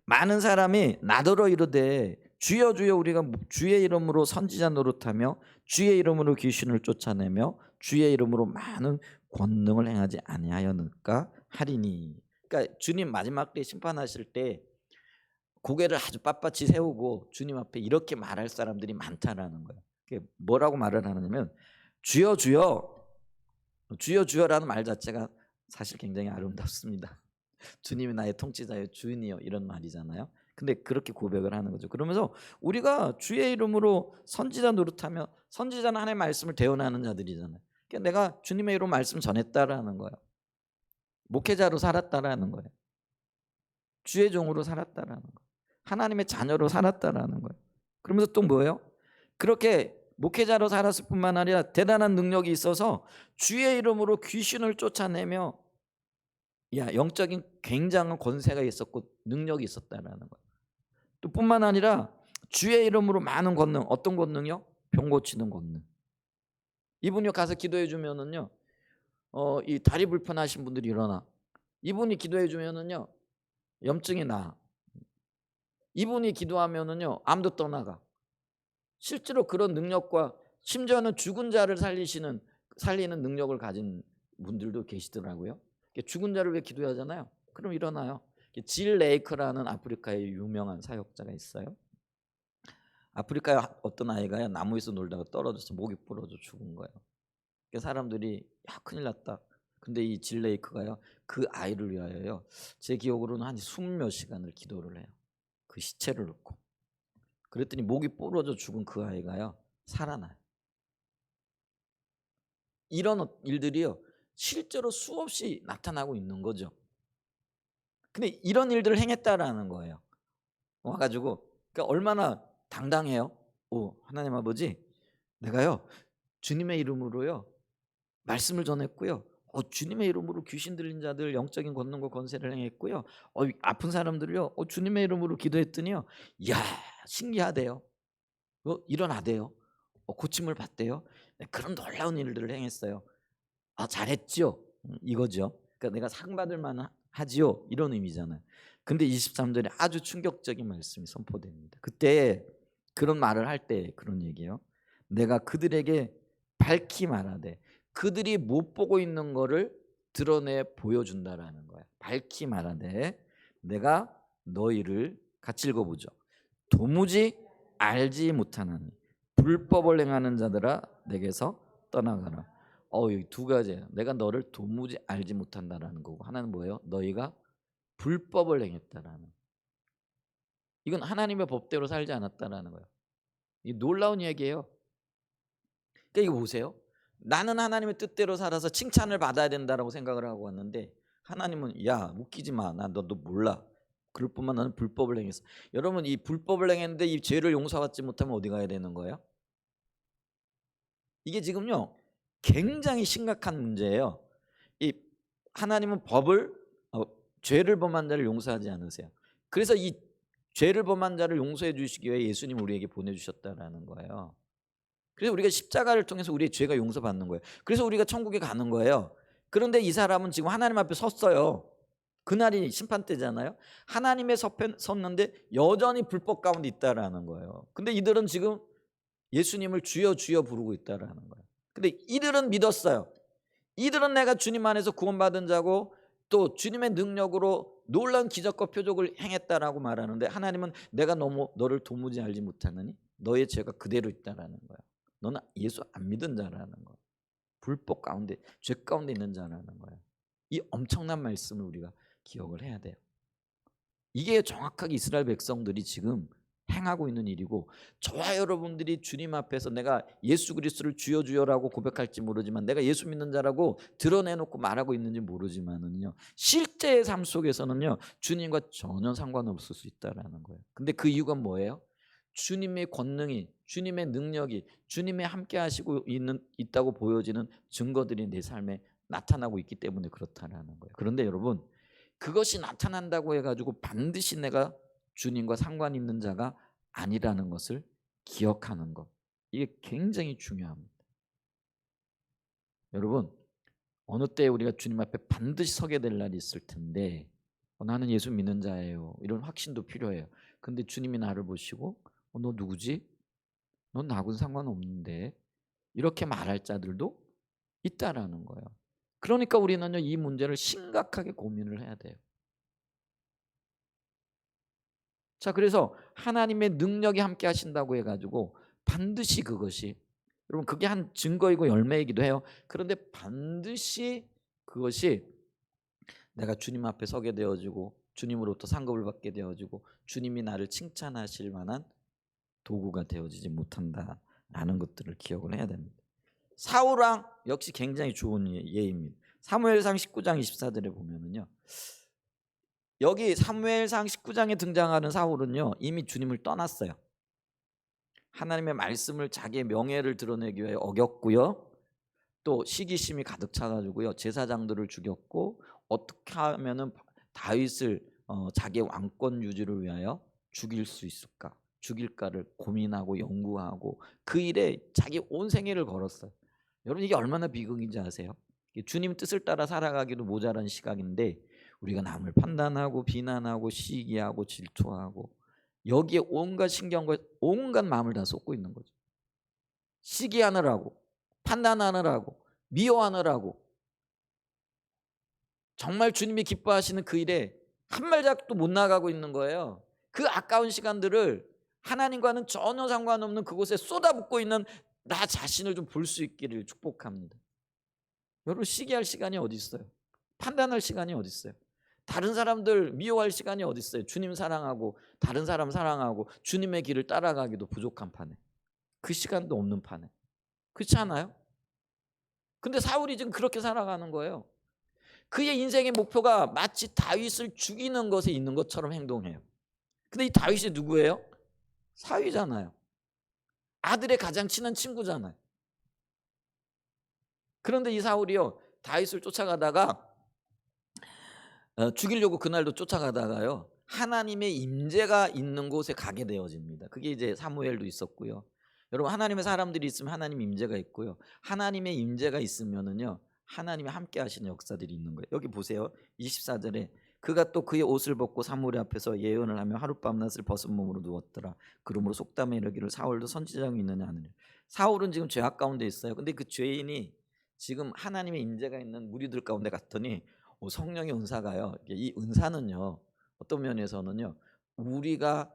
많은 사람이 나더러 이르되 주여 주여 우리가 주의 이름으로 선지자 노릇하며 주의 이름으로 귀신을 쫓아내며 주의 이름으로 많은 권능을 행하지 아니하였는가 하리니. 그러니까 주님 마지막 때 심판하실 때 고개를 아주 빳빳이 세우고 주님 앞에 이렇게 말할 사람들이 많다라는 거예요. 그게 뭐라고 말을 하느냐면 주여 주여, 주여 주여라는 말 자체가 사실 굉장히 아름답습니다. 주님이 나의 통치자여 주인이여, 이런 말이잖아요. 근데 그렇게 고백을 하는 거죠. 그러면서 우리가 주의 이름으로 선지자 노릇하며, 선지자는 하나님의 말씀을 대언하는 자들이잖아요. 그러니까 내가 주님의 이름으로 말씀 전했다라는 거예요. 목회자로 살았다라는 거예요. 주의 종으로 살았다라는 거예요. 하나님의 자녀로 살았다라는 거예요. 그러면서 또 뭐예요? 그렇게 목회자로 살았을 뿐만 아니라 대단한 능력이 있어서 주의 이름으로 귀신을 쫓아내며, 영적인 굉장한 권세가 있었고 능력이 있었다라는 거예요. 또 뿐만 아니라 주의 이름으로 많은 권능, 어떤 권능이요? 병 고치는 권능. 이분이 가서 기도해 주면은요, 이 다리 불편하신 분들이 일어나. 이분이 기도해 주면은요, 염증이 나. 이분이 기도하면은요, 암도 떠나가. 실제로 그런 능력과 심지어는 죽은 자를 살리는 능력을 가진 분들도 계시더라고요. 죽은 자를 왜 기도하잖아요. 그럼 일어나요. 질 레이크라는 아프리카의 유명한 사역자가 있어요. 아프리카의 어떤 아이가요, 나무에서 놀다가 떨어져서 목이 부러져 죽은 거예요. 사람들이 큰일 났다. 근데 이 질 레이크가요, 그 아이를 위하여요, 제 기억으로는 한 20몇 시간을 기도를 해요. 그 시체를 놓고. 그랬더니 목이 부러져 죽은 그 아이가요, 살아나요. 이런 일들이요, 실제로 수없이 나타나고 있는 거죠. 근데 이런 일들을 행했다라는 거예요. 와가지고, 그러니까 얼마나 당당해요. 하나님 아버지, 내가요 주님의 이름으로요 말씀을 전했고요, 주님의 이름으로 귀신 들린 자들 영적인 권능과 권세를 행했고요, 아픈 사람들을요, 주님의 이름으로 기도했더니요, 이야, 신기하대요. 일어나대요. 고침을 받대요. 네, 그런 놀라운 일들을 행했어요. 잘했죠. 이거죠. 그러니까 내가 상 받을 만하지요, 이런 의미잖아요. 근데 23절에 아주 충격적인 말씀이 선포됩니다. 그때 그런 말을 할 때 그런 얘기예요. 내가 그들에게 밝히 말하되, 그들이 못 보고 있는 거를 드러내 보여준다라는 거야. 밝히 말하되 내가 너희를, 같이 읽어보죠. 도무지 알지 못하는 불법을 행하는 자들아 내게서 떠나가라. 여기 두 가지예요. 내가 너를 도무지 알지 못한다라는 거고, 하나는 뭐예요? 너희가 불법을 행했다라는. 이건 하나님의 법대로 살지 않았다라는 거예요. 이 놀라운 얘기예요. 그러니까 이거 보세요. 나는 하나님의 뜻대로 살아서 칭찬을 받아야 된다라고 생각을 하고 왔는데, 하나님은 야, 웃기지 마. 너 몰라. 그럴 뿐만 나는 불법을 행했어. 여러분, 이 불법을 행했는데 이 죄를 용서받지 못하면 어디 가야 되는 거예요? 이게 지금요, 굉장히 심각한 문제예요. 이 하나님은 죄를 범한 자를 용서하지 않으세요. 그래서 이 죄를 범한 자를 용서해 주시기 위해 예수님 우리에게 보내주셨다라는 거예요. 그래서 우리가 십자가를 통해서 우리의 죄가 용서받는 거예요. 그래서 우리가 천국에 가는 거예요. 그런데 이 사람은 지금 하나님 앞에 섰어요. 그날이 심판 때잖아요. 하나님의 섭에 섰는데 여전히 불법 가운데 있다라는 거예요. 근데 이들은 지금 예수님을 주여 주여 부르고 있다라는 거예요. 근데 이들은 믿었어요. 이들은 내가 주님 안에서 구원받은 자고 또 주님의 능력으로 놀라운 기적과 표적을 행했다라고 말하는데, 하나님은 내가 너를 도무지 알지 못하느니 너의 죄가 그대로 있다라는 거예요. 너는 예수 안 믿은 자라는 거예요. 불법 가운데, 죄 가운데 있는 자라는 거예요. 이 엄청난 말씀을 우리가 기억을 해야 돼요. 이게 정확하게 이스라엘 백성들이 지금 행하고 있는 일이고, 저와 여러분들이 주님 앞에서 내가 예수 그리스도를 주여 주여라고 고백할지 모르지만, 내가 예수 믿는 자라고 드러내놓고 말하고 있는지 모르지만은요, 실제의 삶 속에서는요 주님과 전혀 상관없을 수 있다라는 거예요. 근데 그 이유가 뭐예요? 주님의 권능이, 주님의 능력이, 주님의 함께 하시고 있다고 보여지는 증거들이 내 삶에 나타나고 있기 때문에 그렇다라는 거예요. 그런데 여러분, 그것이 나타난다고 해가지고 반드시 내가 주님과 상관 있는 자가 아니라는 것을 기억하는 것, 이게 굉장히 중요합니다. 여러분, 어느 때 우리가 주님 앞에 반드시 서게 될 날이 있을 텐데 나는 예수 믿는 자예요. 이런 확신도 필요해요. 근데 주님이 나를 보시고 너 누구지? 넌 나하고는 상관없는데 이렇게 말할 자들도 있다라는 거예요. 그러니까 우리는요 이 문제를 심각하게 고민을 해야 돼요. 자, 그래서 하나님의 능력이 함께 하신다고 해가지고 반드시 그것이, 여러분 그게 한 증거이고 열매이기도 해요. 그런데 반드시 그것이 내가 주님 앞에 서게 되어지고 주님으로부터 상급을 받게 되어지고 주님이 나를 칭찬하실 만한 도구가 되어지지 못한다라는 것들을 기억을 해야 됩니다. 사울왕 역시 굉장히 좋은 예입니다. 사무엘상 19장 24절에 보면은요. 여기 사무엘상 19장에 등장하는 사울은요. 이미 주님을 떠났어요. 하나님의 말씀을 자기의 명예를 드러내기 위해 어겼고요. 또 시기심이 가득 차가지고요. 제사장들을 죽였고 어떻게 하면은 다윗을 자기의 왕권 유지를 위하여 죽일 수 있을까? 죽일까를 고민하고 연구하고 그 일에 자기 온 생애를 걸었어요. 여러분 이게 얼마나 비극인지 아세요? 주님 뜻을 따라 살아가기도 모자란 시각인데 우리가 남을 판단하고 비난하고 시기하고 질투하고 여기에 온갖 신경과 온갖 마음을 다 쏟고 있는 거죠. 시기하느라고, 판단하느라고, 미워하느라고, 정말 주님이 기뻐하시는 그 일에 한 발짝도 못 나가고 있는 거예요. 그 아까운 시간들을 하나님과는 전혀 상관없는 그곳에 쏟아붓고 있는 나 자신을 좀 볼 수 있기를 축복합니다. 여러분 시기할 시간이 어디 있어요? 판단할 시간이 어디 있어요? 다른 사람들 미워할 시간이 어디 있어요? 주님 사랑하고 다른 사람 사랑하고 주님의 길을 따라가기도 부족한 판에, 그 시간도 없는 판에, 그렇지 않아요? 근데 사울이 지금 그렇게 살아가는 거예요. 그의 인생의 목표가 마치 다윗을 죽이는 것에 있는 것처럼 행동해요. 근데 이 다윗이 누구예요? 사위잖아요. 아들의 가장 친한 친구잖아요. 그런데 이 사울이요 다윗을 쫓아가다가 죽이려고 그날도 쫓아가다가요 하나님의 임재가 있는 곳에 가게 되어집니다. 그게 이제 사무엘도 있었고요. 여러분 하나님의 사람들이 있으면 하나님 임재가 있고요. 하나님의 임재가 있으면은요 하나님이 함께 하시는 역사들이 있는 거예요. 여기 보세요. 24절에 그가 또 그의 옷을 벗고 사무엘 앞에서 예언을 하며 하룻밤 낮을 벗은 몸으로 누웠더라. 그러므로 속담에 이르기를 사울도 선지자가 있느냐 하느냐. 사울은 지금 죄악 가운데 있어요. 근데 그 죄인이 지금 하나님의 임재가 있는 무리들 가운데 갔더니 성령의 은사가요. 이 은사는요. 어떤 면에서는요. 우리가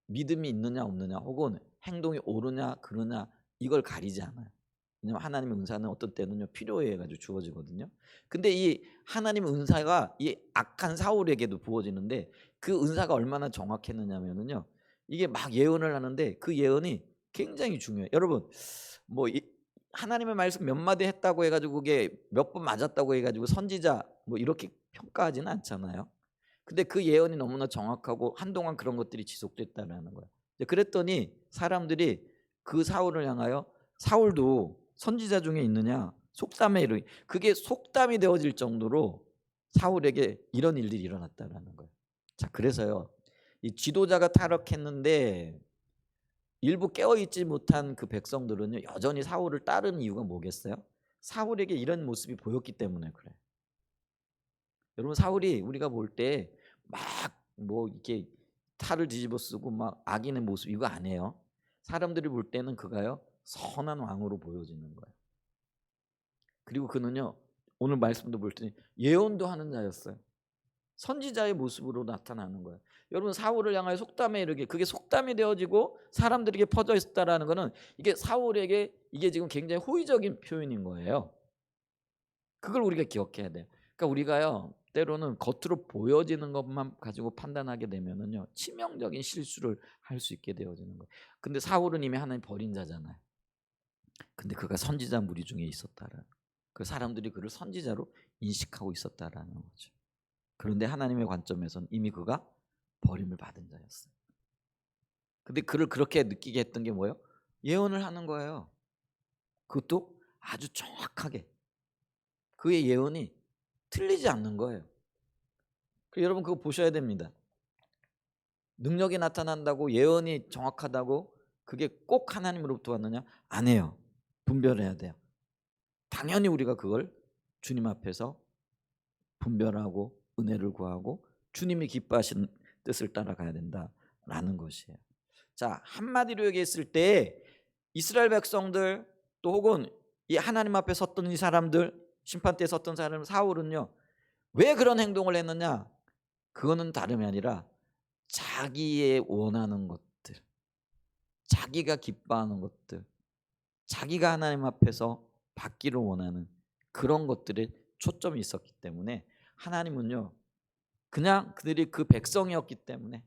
믿음이 있느냐 없느냐 혹은 행동이 옳으냐 그르냐 이걸 가리지 않아요. 왜냐하면 하나님의 은사는 어떤 때는요 필요해 가지고 주어지거든요. 근데 이 하나님의 은사가 이 악한 사울에게도 부어지는데 그 은사가 얼마나 정확했느냐면은요. 이게 막 예언을 하는데 그 예언이 굉장히 중요해요. 여러분 하나님의 말씀 몇 마디 했다고 해가지고 그게 몇 번 맞았다고 해가지고 선지자 이렇게 평가하지는 않잖아요. 근데 그 예언이 너무나 정확하고 한동안 그런 것들이 지속됐다라는 거예요. 그랬더니 사람들이 그 사울을 향하여 사울도 선지자 중에 있느냐 속담에 이르 그게 속담이 되어질 정도로 사울에게 이런 일들이 일어났다라는 거예요. 자, 그래서요 이 지도자가 타락했는데 일부 깨어있지 못한 그 백성들은요 여전히 사울을 따르는 이유가 뭐겠어요? 사울에게 이런 모습이 보였기 때문에 그래요. 여러분 사울이 우리가 볼 때 막 이렇게 탈을 뒤집어 쓰고 막 악인의 모습 이거 아니에요. 사람들이 볼 때는 그가요 선한 왕으로 보여지는 거예요. 그리고 그는요 오늘 말씀도 볼 때 예언도 하는 자였어요. 선지자의 모습으로 나타나는 거예요. 여러분 사울을 향하여 속담에 이르게 그게 속담이 되어지고 사람들에게 퍼져 있었다라는 것은 이게 사울에게 이게 지금 굉장히 호의적인 표현인 거예요. 그걸 우리가 기억해야 돼요. 그러니까 우리가요 때로는 겉으로 보여지는 것만 가지고 판단하게 되면은요 치명적인 실수를 할 수 있게 되어지는 거예요. 근데 사울은 이미 하나님 버린 자잖아요. 근데 그가 선지자 무리 중에 있었다라는 그 사람들이 그를 선지자로 인식하고 있었다라는 거죠. 그런데 하나님의 관점에서는 이미 그가 버림을 받은 자였어요. 근데 그를 그렇게 느끼게 했던 게 뭐예요? 예언을 하는 거예요. 그것도 아주 정확하게. 그의 예언이 틀리지 않는 거예요. 여러분 그거 보셔야 됩니다. 능력이 나타난다고 예언이 정확하다고 그게 꼭 하나님으로부터 왔느냐? 아니에요. 분별해야 돼요. 당연히 우리가 그걸 주님 앞에서 분별하고 은혜를 구하고 주님이 기뻐하신 뜻을 따라가야 된다라는 것이에요. 자, 한마디로 얘기했을 때 이스라엘 백성들 또 혹은 이 하나님 앞에 섰던 이 사람들, 심판대에 섰던 사람 사울은요, 왜 그런 행동을 했느냐? 그거는 다름이 아니라 자기의 원하는 것들, 자기가 기뻐하는 것들, 자기가 하나님 앞에서 받기를 원하는 그런 것들에 초점이 있었기 때문에 하나님은요, 그냥 그들이 그 백성이었기 때문에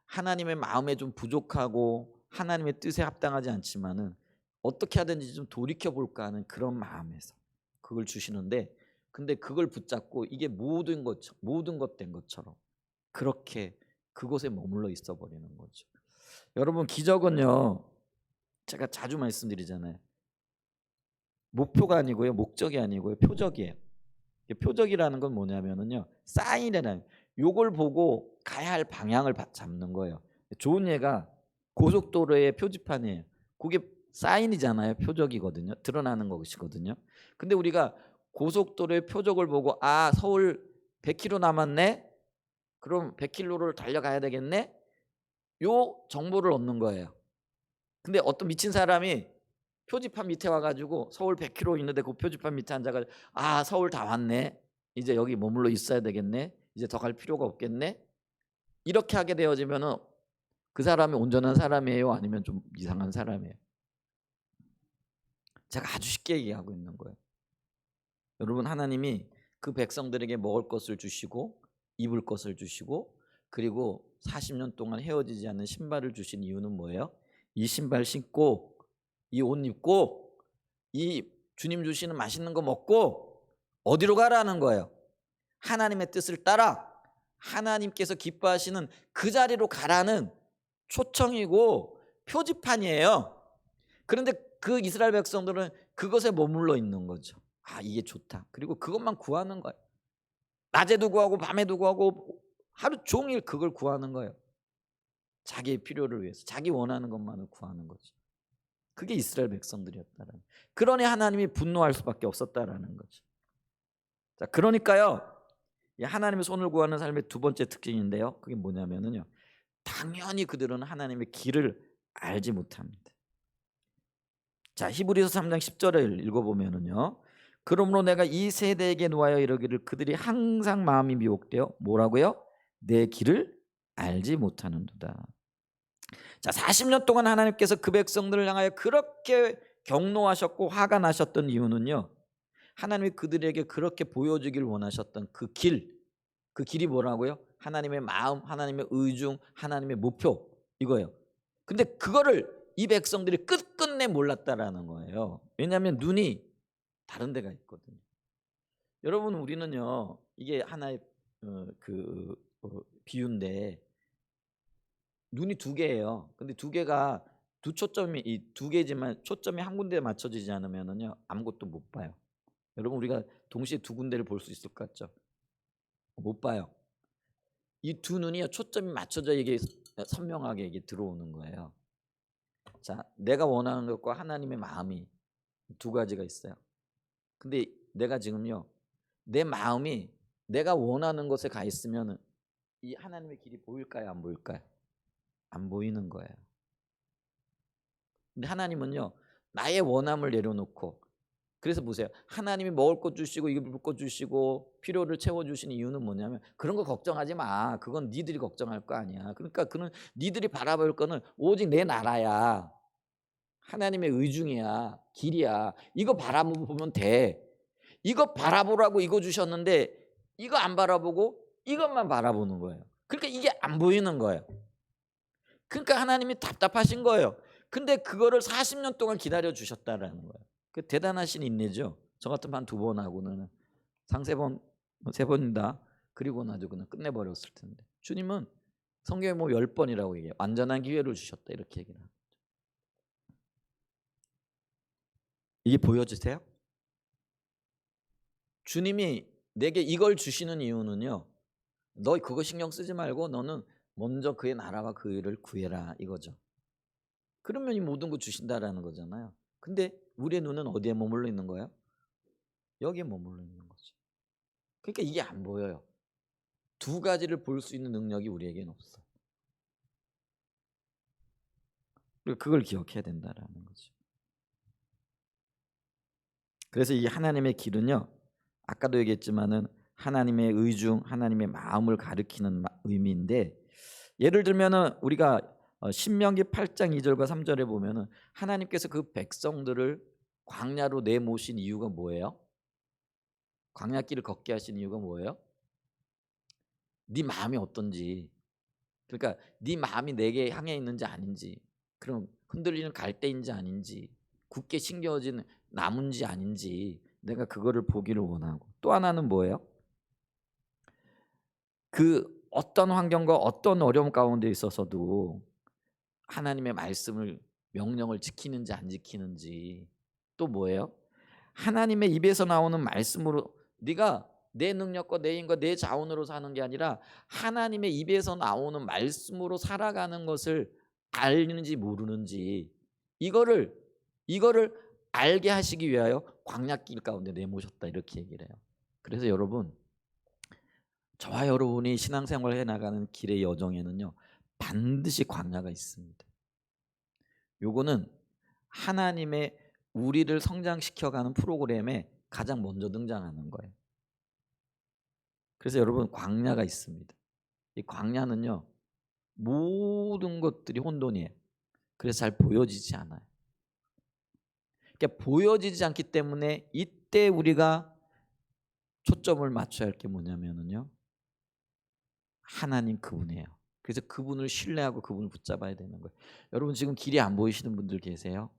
하나님의 마음에 좀 부족하고 하나님의 뜻에 합당하지 않지만은 어떻게 하든지 좀 돌이켜 볼까 하는 그런 마음에서 그걸 주시는데, 근데 그걸 붙잡고 이게 모든 것 된 것처럼 그렇게 그곳에 머물러 있어 버리는 거죠. 여러분, 기적은요, 제가 자주 말씀드리잖아요. 목표가 아니고요, 목적이 아니고요, 표적이에요. 표적이라는 건 뭐냐면은요, 사인이라는, 요걸 보고 가야 할 방향을 잡는 거예요. 좋은 예가 고속도로의 표지판이에요. 그게 사인이잖아요. 표적이거든요. 드러나는 것이거든요. 근데 우리가 고속도로의 표적을 보고 서울 100km 남았네. 그럼 100km를 달려가야 되겠네. 요 정보를 얻는 거예요. 근데 어떤 미친 사람이 표지판 밑에 와가지고 서울 100km 있는데 그 표지판 밑에 앉아가지고 서울 다 왔네. 이제 여기 머물러 있어야 되겠네. 이제 더 갈 필요가 없겠네. 이렇게 하게 되어지면은 그 사람이 온전한 사람이에요? 아니면 좀 이상한 사람이에요? 제가 아주 쉽게 얘기하고 있는 거예요. 여러분, 하나님이 그 백성들에게 먹을 것을 주시고 입을 것을 주시고 그리고 40년 동안 헤어지지 않는 신발을 주신 이유는 뭐예요? 이 신발 신고 이 옷 입고 이 주님 주시는 맛있는 거 먹고 어디로 가라는 거예요? 하나님의 뜻을 따라 하나님께서 기뻐하시는 그 자리로 가라는 초청이고 표지판이에요. 그런데 그 이스라엘 백성들은 그것에 머물러 있는 거죠. 이게 좋다. 그리고 그것만 구하는 거예요. 낮에도 구하고 밤에도 구하고 하루 종일 그걸 구하는 거예요. 자기의 필요를 위해서 자기 원하는 것만을 구하는 거죠. 그게 이스라엘 백성들이었다라는. 그러니 하나님이 분노할 수밖에 없었다라는 거죠. 자, 그러니까요, 하나님의 손을 구하는 삶의 두 번째 특징인데요, 그게 뭐냐면은요, 당연히 그들은 하나님의 길을 알지 못합니다. 자, 히브리서 3장 10절을 읽어보면은요, 그러므로 내가 이 세대에게 놓아여 이르기를 그들이 항상 마음이 미혹되어 뭐라고요? 내 길을 알지 못하는도다. 자, 40년 동안 하나님께서 그 백성들을 향하여 그렇게 경노하셨고 화가 나셨던 이유는요, 하나님이 그들에게 그렇게 보여주길 원하셨던 그 길이 뭐라고요? 하나님의 마음, 하나님의 의중, 하나님의 목표, 이거예요. 근데 그거를 이 백성들이 끝끝내 몰랐다라는 거예요. 왜냐하면 눈이 다른 데가 있거든요. 여러분, 우리는요, 이게 하나의 비유인데 눈이 두 개예요. 근데 두 개가 두 초점이 이 두 개지만 초점이 한 군데에 맞춰지지 않으면은요, 아무것도 못 봐요. 여러분, 우리가 동시에 두 군데를 볼 수 있을 것 같죠? 못 봐요. 이 두 눈이요, 초점이 맞춰져 이게 선명하게 이게 들어오는 거예요. 자, 내가 원하는 것과 하나님의 마음이 두 가지가 있어요. 근데 내가 지금요, 내 마음이 내가 원하는 곳에 가 있으면 이 하나님의 길이 보일까요? 안 보일까요? 안 보이는 거예요. 근데 하나님은요, 나의 원함을 내려놓고, 그래서 보세요, 하나님이 먹을 것 주시고 입을 것 주시고 필요를 채워주시는 이유는 뭐냐면, 그런 거 걱정하지 마. 그건 니들이 걱정할 거 아니야. 그러니까 그는 니들이 바라볼 거는 오직 내 나라야, 하나님의 의중이야, 길이야. 이거 바라보면 돼. 이거 바라보라고 이거 주셨는데 이거 안 바라보고 이것만 바라보는 거예요. 그러니까 이게 안 보이는 거예요. 그러니까 하나님이 답답하신 거예요. 근데 그거를 40년 동안 기다려 주셨다라는 거예요. 그 대단하신 인내죠. 저 같으면 한 두 번 하고는 상세 번, 세 번이다. 그리고 나도 그냥 끝내버렸을 텐데, 주님은 성경에 뭐 10번이라고 얘기해요. 완전한 기회를 주셨다, 이렇게 얘기를 합니다. 이게 보여지세요? 주님이 내게 이걸 주시는 이유는요, 너 그거 신경 쓰지 말고 너는 먼저 그의 나라와 그 일을 구해라, 이거죠. 그러면 이 모든 거 주신다라는 거잖아요. 근데 우리의 눈은 어디에 머물러 있는 거예요? 여기에 머물러 있는 거죠. 그러니까 이게 안 보여요. 두 가지를 볼 수 있는 능력이 우리에게는 없어. 그리고 그걸 기억해야 된다라는 거죠. 그래서 이 하나님의 길은요, 아까도 얘기했지만은 하나님의 의중, 하나님의 마음을 가리키는 의미인데, 예를 들면은 우리가 신명기 8장 2절과 3절에 보면은 하나님께서 그 백성들을 광야로 내모신 이유가 뭐예요? 광야길을 걷게 하신 이유가 뭐예요? 네 마음이 어떤지, 그러니까 네 마음이 내게 향해 있는지 아닌지, 그럼 흔들리는 갈대인지 아닌지, 굳게 심겨진 나무인지 아닌지 내가 그거를 보기를 원하고, 또 하나는 뭐예요? 그 어떤 환경과 어떤 어려움 가운데 있어서도 하나님의 말씀을, 명령을 지키는지 안 지키는지, 또 뭐예요? 하나님의 입에서 나오는 말씀으로, 네가 내 능력과 내 힘과 내 자원으로 사는 게 아니라 하나님의 입에서 나오는 말씀으로 살아가는 것을 알는지 모르는지, 이거를 이거를 알게 하시기 위하여 광야길 가운데 내모셨다, 이렇게 얘기를 해요. 그래서 여러분, 저와 여러분이 신앙생활을 해나가는 길의 여정에는요, 반드시 광야가 있습니다. 요거는 하나님의 우리를 성장시켜가는 프로그램에 가장 먼저 등장하는 거예요. 그래서 여러분, 광야가 있습니다. 이 광야는요, 모든 것들이 혼돈이에요. 그래서 잘 보여지지 않아요. 그러니까 보여지지 않기 때문에 이때 우리가 초점을 맞춰야 할 게 뭐냐면요, 하나님 그분이에요. 그래서 그분을 신뢰하고 그분을 붙잡아야 되는 거예요. 여러분, 지금 길이 안 보이시는 분들 계세요?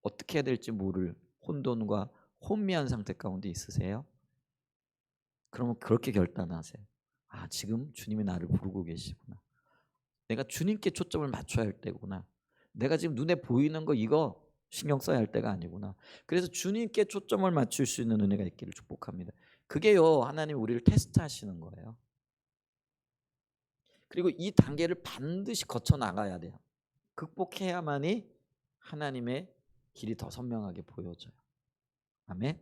어떻게 해야 될지 모를 혼돈과 혼미한 상태 가운데 있으세요? 그러면 그렇게 결단하세요. 아, 지금 주님이 나를 부르고 계시구나. 내가 주님께 초점을 맞춰야 할 때구나. 내가 지금 눈에 보이는 거 이거 신경 써야 할 때가 아니구나. 그래서 주님께 초점을 맞출 수 있는 은혜가 있기를 축복합니다. 그게요, 하나님 우리를 테스트하시는 거예요. 그리고 이 단계를 반드시 거쳐 나가야 돼요. 극복해야만이 하나님의 길이 더 선명하게 보여져요. 아멘.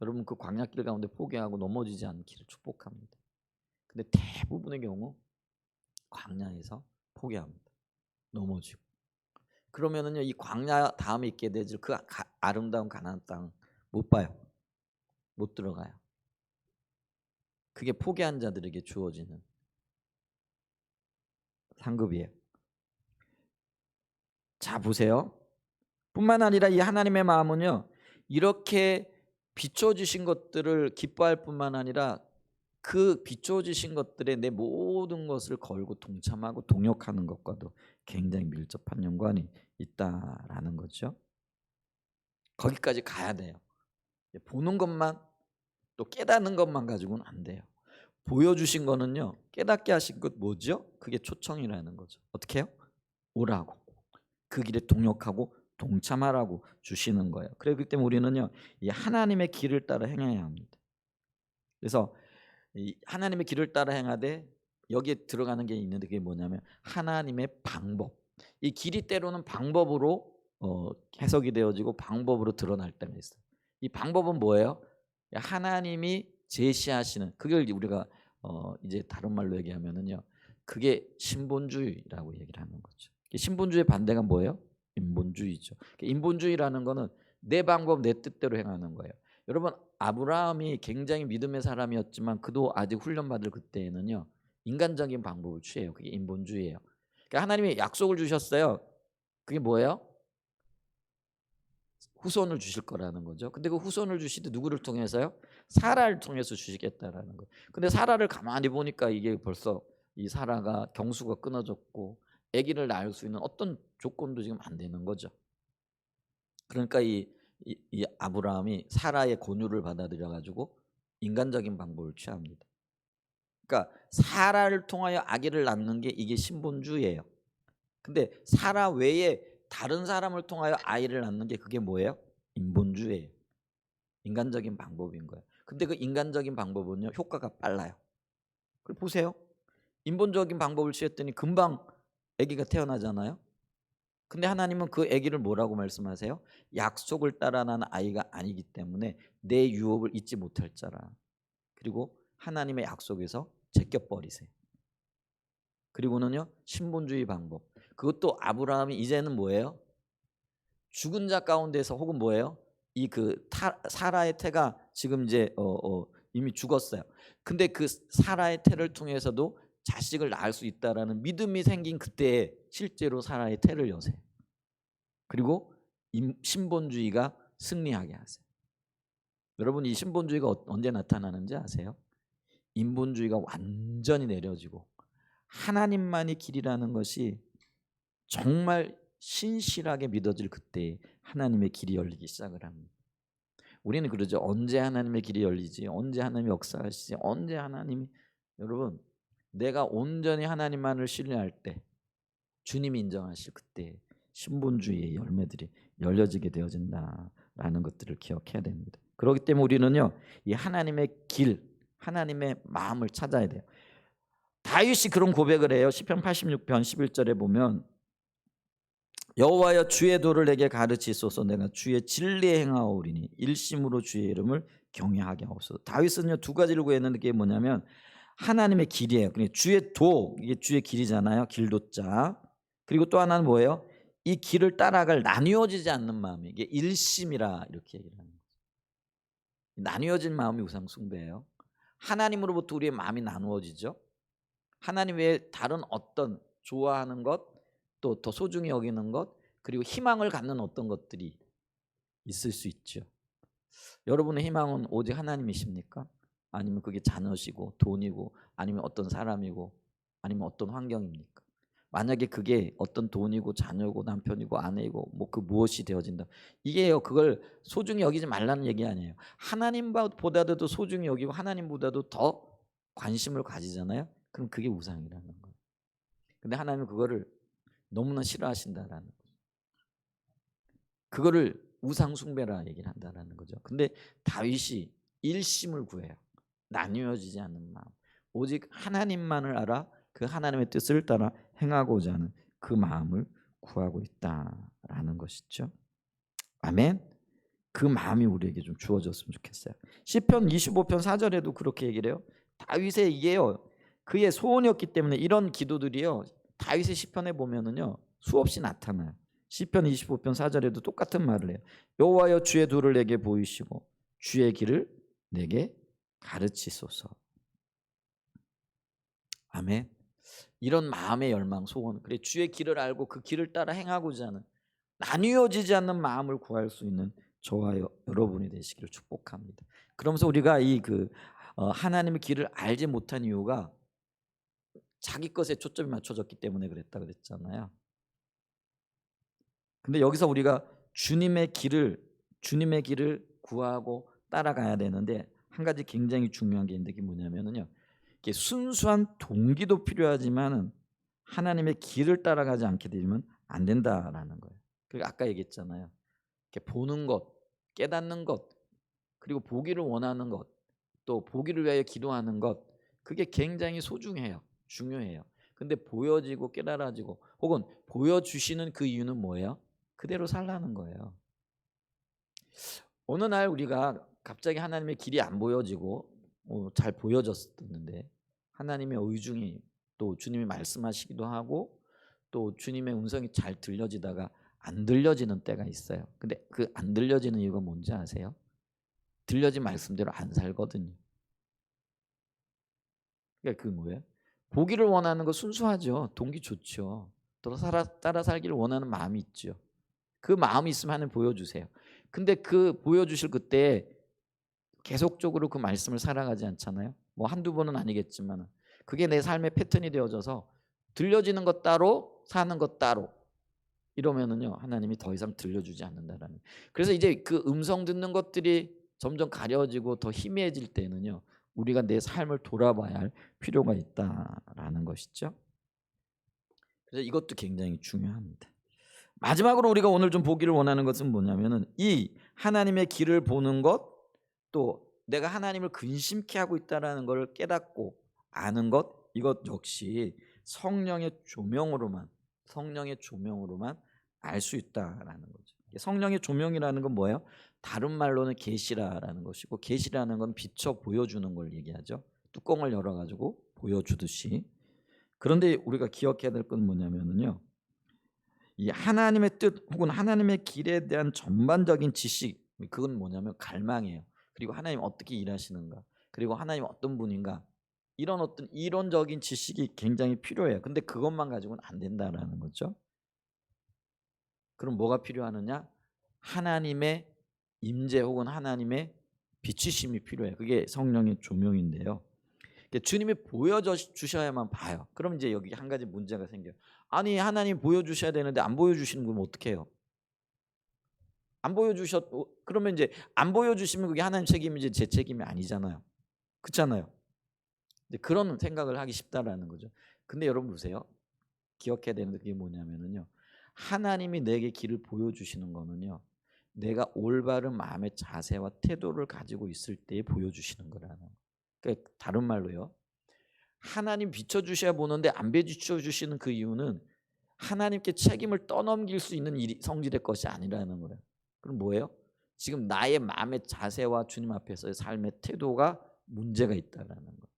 여러분, 그 광야길 가운데 포기하고 넘어지지 않기를 축복합니다. 근데 대부분의 경우 광야에서 포기합니다. 넘어지고. 그러면은요, 이 광야 다음에 있게 되질 그 아름다운 가나안 땅 못 봐요. 못 들어가요. 그게 포기한 자들에게 주어지는 상급이에요. 자, 보세요. 뿐만 아니라 이 하나님의 마음은요, 이렇게 비춰주신 것들을 기뻐할 뿐만 아니라 그 비춰주신 것들에 내 모든 것을 걸고 동참하고 동역하는 것과도 굉장히 밀접한 연관이 있다라는 거죠. 거기까지 가야 돼요. 보는 것만, 또 깨닫는 것만 가지고는 안 돼요. 보여주신 거는요, 깨닫게 하신 것 뭐죠? 그게 초청이라는 거죠. 어떻게 해요? 오라고, 그 길에 동역하고 동참하라고 주시는 거예요. 그렇기 때문에 우리는요, 이 하나님의 길을 따라 행해야 합니다. 그래서 이 하나님의 길을 따라 행하되 여기에 들어가는 게 있는데, 그게 뭐냐면 하나님의 방법. 이 길이 때로는 방법으로 해석이 되어지고 방법으로 드러날 때가 있어요. 이 방법은 뭐예요? 하나님이 제시하시는, 그걸 우리가 이제 다른 말로 얘기하면은요, 그게 신본주의라고 얘기를 하는 거죠. 신본주의 반대가 뭐예요? 인본주의죠. 인본주의라는 거는 내 방법 내 뜻대로 행하는 거예요. 여러분, 아브라함이 굉장히 믿음의 사람이었지만 그도 아직 훈련받을 그때에는요, 인간적인 방법을 취해요. 그게 인본주의예요. 그러니까 하나님이 약속을 주셨어요. 그게 뭐예요? 후손을 주실 거라는 거죠. 근데 그 후손을 주시되 누구를 통해서요? 사라를 통해서 주시겠다라는 거예요. 근데 사라를 가만히 보니까 이게 벌써 이 사라가 경수가 끊어졌고 아기를 낳을 수 있는 어떤 조건도 지금 안 되는 거죠. 그러니까 이 아브라함이 사라의 권유를 받아들여 가지고 인간적인 방법을 취합니다. 그러니까 사라를 통하여 아기를 낳는 게 이게 신본주의예요. 근데 사라 외에 다른 사람을 통하여 아이를 낳는 게 그게 뭐예요? 인본주의예요. 인간적인 방법인 거예요. 근데 그 인간적인 방법은요, 효과가 빨라요. 그걸 보세요. 인본적인 방법을 취했더니 금방 아기가 태어나잖아요. 근데 하나님은 그 아기를 뭐라고 말씀하세요? 약속을 따라 난 아이가 아니기 때문에 내 유업을 잊지 못할 자라. 그리고 하나님의 약속에서 제껴버리세요. 그리고는요, 신본주의 방법. 그것도 아브라함이 이제는 뭐예요? 죽은 자 가운데서 혹은 뭐예요? 이 사라의 태가 지금 이제 이미 죽었어요. 근데 그 사라의 태를 통해서도 자식을 낳을 수 있다라는 믿음이 생긴 그때에 실제로 사라의 태를 여세요. 그리고 신본주의가 승리하게 하세요. 여러분, 이 신본주의가 언제 나타나는지 아세요? 인본주의가 완전히 내려지고 하나님만이 길이라는 것이 정말 신실하게 믿어질 그때 하나님의 길이 열리기 시작을 합니다. 우리는 그러죠. 언제 하나님의 길이 열리지? 언제 하나님이 역사하시지? 언제 하나님이. 여러분, 내가 온전히 하나님만을 신뢰할 때, 주님이 인정하실 그때 신본주의의 열매들이 열려지게 되어진다라는 것들을 기억해야 됩니다. 그렇기 때문에 우리는요, 이 하나님의 길, 하나님의 마음을 찾아야 돼요. 다윗이 그런 고백을 해요. 시편 86편 11절에 보면 여호와여 주의 도를 내게 가르치소서. 내가 주의 진리에 행하오리니 일심으로 주의 이름을 경외하게 하옵소서. 다윗은요, 두 가지를 구했는데 그게 뭐냐면 하나님의 길이에요. 그러니까 주의 도, 이게 주의 길이잖아요. 길도자. 그리고 또 하나는 뭐예요? 이 길을 따라갈 나뉘어지지 않는 마음, 이게 일심이라 이렇게 얘기를 하는 거예요. 나뉘어진 마음이 우상 숭배예요. 하나님으로부터 우리의 마음이 나누어지죠. 하나님 외에 다른 어떤 좋아하는 것, 또 더 소중히 여기는 것, 그리고 희망을 갖는 어떤 것들이 있을 수 있죠. 여러분의 희망은 오직 하나님이십니까? 아니면 그게 자녀시고 돈이고 아니면 어떤 사람이고 아니면 어떤 환경입니까? 만약에 그게 어떤 돈이고 자녀고 남편이고 아내이고 뭐 그 무엇이 되어진다, 이게요, 그걸 소중히 여기지 말라는 얘기 아니에요. 하나님보다도 소중히 여기고 하나님보다도 더 관심을 가지잖아요. 그럼 그게 우상이라는 거예요. 근데 하나님은 그거를 너무나 싫어하신다라는 거죠. 그거를 우상 숭배라 얘기를 한다라는 거죠. 근데 다윗이 일심을 구해요. 나뉘어지지 않는 마음. 오직 하나님만을 알아 그 하나님의 뜻을 따라 행하고자 하는 그 마음을 구하고 있다라는 것이죠. 아멘. 그 마음이 우리에게 좀 주어졌으면 좋겠어요. 시편 25편 4절에도 그렇게 얘기를 해요. 다윗의 이게요, 그의 소원이었기 때문에 이런 기도들이요, 다윗의 시편에 보면은요 수없이 나타나요. 시편 25편 4절에도 똑같은 말을 해요. 여호와여 주의 도를 내게 보이시고 주의 길을 내게 가르치소서. 아멘. 이런 마음의 열망, 소원, 그래 주의 길을 알고 그 길을 따라 행하고자 하는 나뉘어지지 않는 마음을 구할 수 있는 저와 여러분이 되시기를 축복합니다. 그러면서 우리가 하나님의 길을 알지 못한 이유가 자기 것에 초점이 맞춰졌기 때문에 그랬다 그랬잖아요. 근데 여기서 우리가 주님의 길을 구하고 따라가야 되는데 한 가지 굉장히 중요한 게 있는데 그게 뭐냐면요, 이게 순수한 동기도 필요하지만 하나님의 길을 따라가지 않게 되면 안 된다라는 거예요. 그 아까 얘기했잖아요. 이렇게 보는 것, 깨닫는 것, 그리고 보기를 원하는 것, 또 보기를 위하여 기도하는 것, 그게 굉장히 소중해요. 중요해요. 근데 보여지고 깨달아지고 혹은 보여주시는 그 이유는 뭐예요? 그대로 살라는 거예요. 어느 날 우리가 갑자기 하나님의 길이 안 보여지고 잘 보여졌었는데 하나님의 의중이, 또 주님이 말씀하시기도 하고 또 주님의 음성이 잘 들려지다가 안 들려지는 때가 있어요. 근데 그 안 들려지는 이유가 뭔지 아세요? 들려진 말씀대로 안 살거든요. 그러니까 그 뭐예요? 보기를 원하는 거 순수하죠. 동기 좋죠. 따라 살기를 원하는 마음이 있죠. 그 마음이 있으면 하나님 보여주세요. 근데 그 보여주실 그때 계속적으로 그 말씀을 살아가지 않잖아요. 뭐 한두 번은 아니겠지만 그게 내 삶의 패턴이 되어져서 들려지는 것 따로 사는 것 따로 이러면은요, 하나님이 더 이상 들려주지 않는다라는. 그래서 이제 그 음성 듣는 것들이 점점 가려지고 더 희미해질 때는요, 우리가 내 삶을 돌아봐야 할 필요가 있다라는 것이죠. 그래서 이것도 굉장히 중요합니다. 마지막으로 우리가 오늘 좀 보기를 원하는 것은 뭐냐면은 이 하나님의 길을 보는 것, 또 내가 하나님을 근심케 하고 있다라는 걸 깨닫고 아는 것, 이것 역시 성령의 조명으로만 알 수 있다라는 거죠. 성령의 조명이라는 건 뭐예요? 다른 말로는 계시라라는 것이고, 계시라는 건 비춰 보여주는 걸 얘기하죠. 뚜껑을 열어가지고 보여주듯이. 그런데 우리가 기억해야 될 건 뭐냐면요, 이 하나님의 뜻 혹은 하나님의 길에 대한 전반적인 지식, 그건 뭐냐면 갈망이에요. 그리고 하나님 어떻게 일하시는가, 그리고 하나님 어떤 분인가, 이런 어떤 이론적인 지식이 굉장히 필요해요. 근데 그것만 가지고는 안 된다라는 거죠. 그럼 뭐가 필요하느냐? 하나님의 임재 혹은 하나님의 비추심이 필요해요. 그게 성령의 조명인데요. 주님이 보여주셔야만 봐요. 그럼 이제 여기 한 가지 문제가 생겨요. 아니, 하나님 보여주셔야 되는데 안 보여주시는 건 어떻게 해요? 안 보여주셨 그러면 이제 안 보여주시면 그게 하나님 책임이지 제 책임이 아니잖아요. 그렇잖아요. 이제 그런 생각을 하기 쉽다라는 거죠. 근데 여러분 보세요. 기억해야 되는 게 뭐냐면요, 하나님이 내게 길을 보여주시는 거는요, 내가 올바른 마음의 자세와 태도를 가지고 있을 때 보여주시는 거라는. 그러니까 다른 말로요, 하나님 비춰주셔야 보는데 안 비춰주시는 그 이유는 하나님께 책임을 떠넘길 수 있는 일이 성질의 것이 아니라는 거예요. 그럼 뭐예요? 지금 나의 마음의 자세와 주님 앞에서의 삶의 태도가 문제가 있다라는 거예요.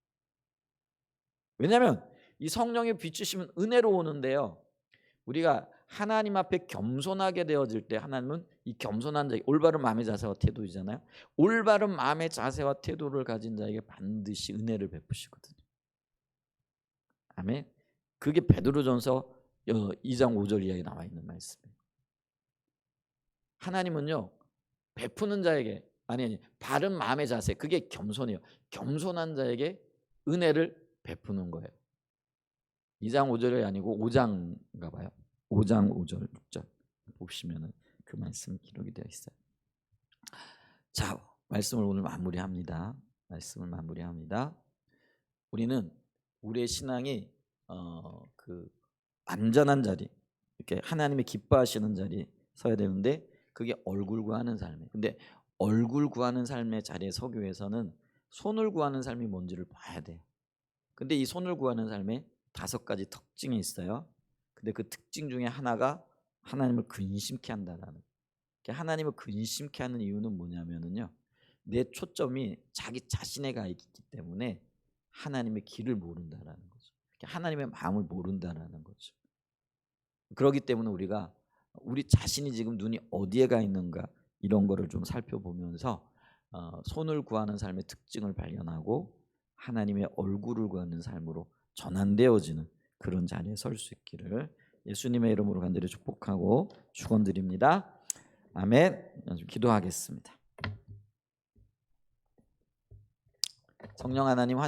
왜냐하면 이 성령의 비추심은 은혜로 오는데요, 우리가 하나님 앞에 겸손하게 되어질 때 하나님은 이 겸손한 자, 올바른 마음의 자세와 태도이잖아요. 올바른 마음의 자세와 태도를 가진 자에게 반드시 은혜를 베푸시거든요. 아멘. 그게 베드로전서 2장 5절 이하에 나와 있는 말씀이에요. 하나님은요, 베푸는 자에게, 아니 바른 마음의 자세, 그게 겸손이에요. 겸손한 자에게 은혜를 베푸는 거예요. 2장 5절이 아니고 5장인가 봐요. 5장 5절 6절 보시면은 그 말씀 기록이 되어 있어요. 자, 말씀을 오늘 마무리합니다. 말씀을 마무리합니다. 우리는 우리의 신앙이 그 안전한 자리, 이렇게 하나님이 기뻐하시는 자리 서야 되는데, 그게 얼굴 구하는 삶이에요. 근데 얼굴 구하는 삶의 자리에 서기 위해서는 손을 구하는 삶이 뭔지를 봐야 돼요. 근데 이 손을 구하는 삶에 5가지 특징이 있어요. 근데 그 특징 중에 하나가 하나님을 근심케 한다라는. 하나님을 근심케 하는 이유는 뭐냐면요, 내 초점이 자기 자신에 가 있기 때문에 하나님의 길을 모른다라는 거죠. 하나님의 마음을 모른다라는 거죠. 그렇기 때문에 우리가 우리 자신이 지금 눈이 어디에 가 있는가, 이런 거를 좀 살펴보면서 손을 구하는 삶의 특징을 발견하고 하나님의 얼굴을 구하는 삶으로 전환되어지는 그런 자리에 설 수 있기를 예수님의 이름으로 간절히 축복하고 축원드립니다. 아멘. 기도하겠습니다. 성령 하나님,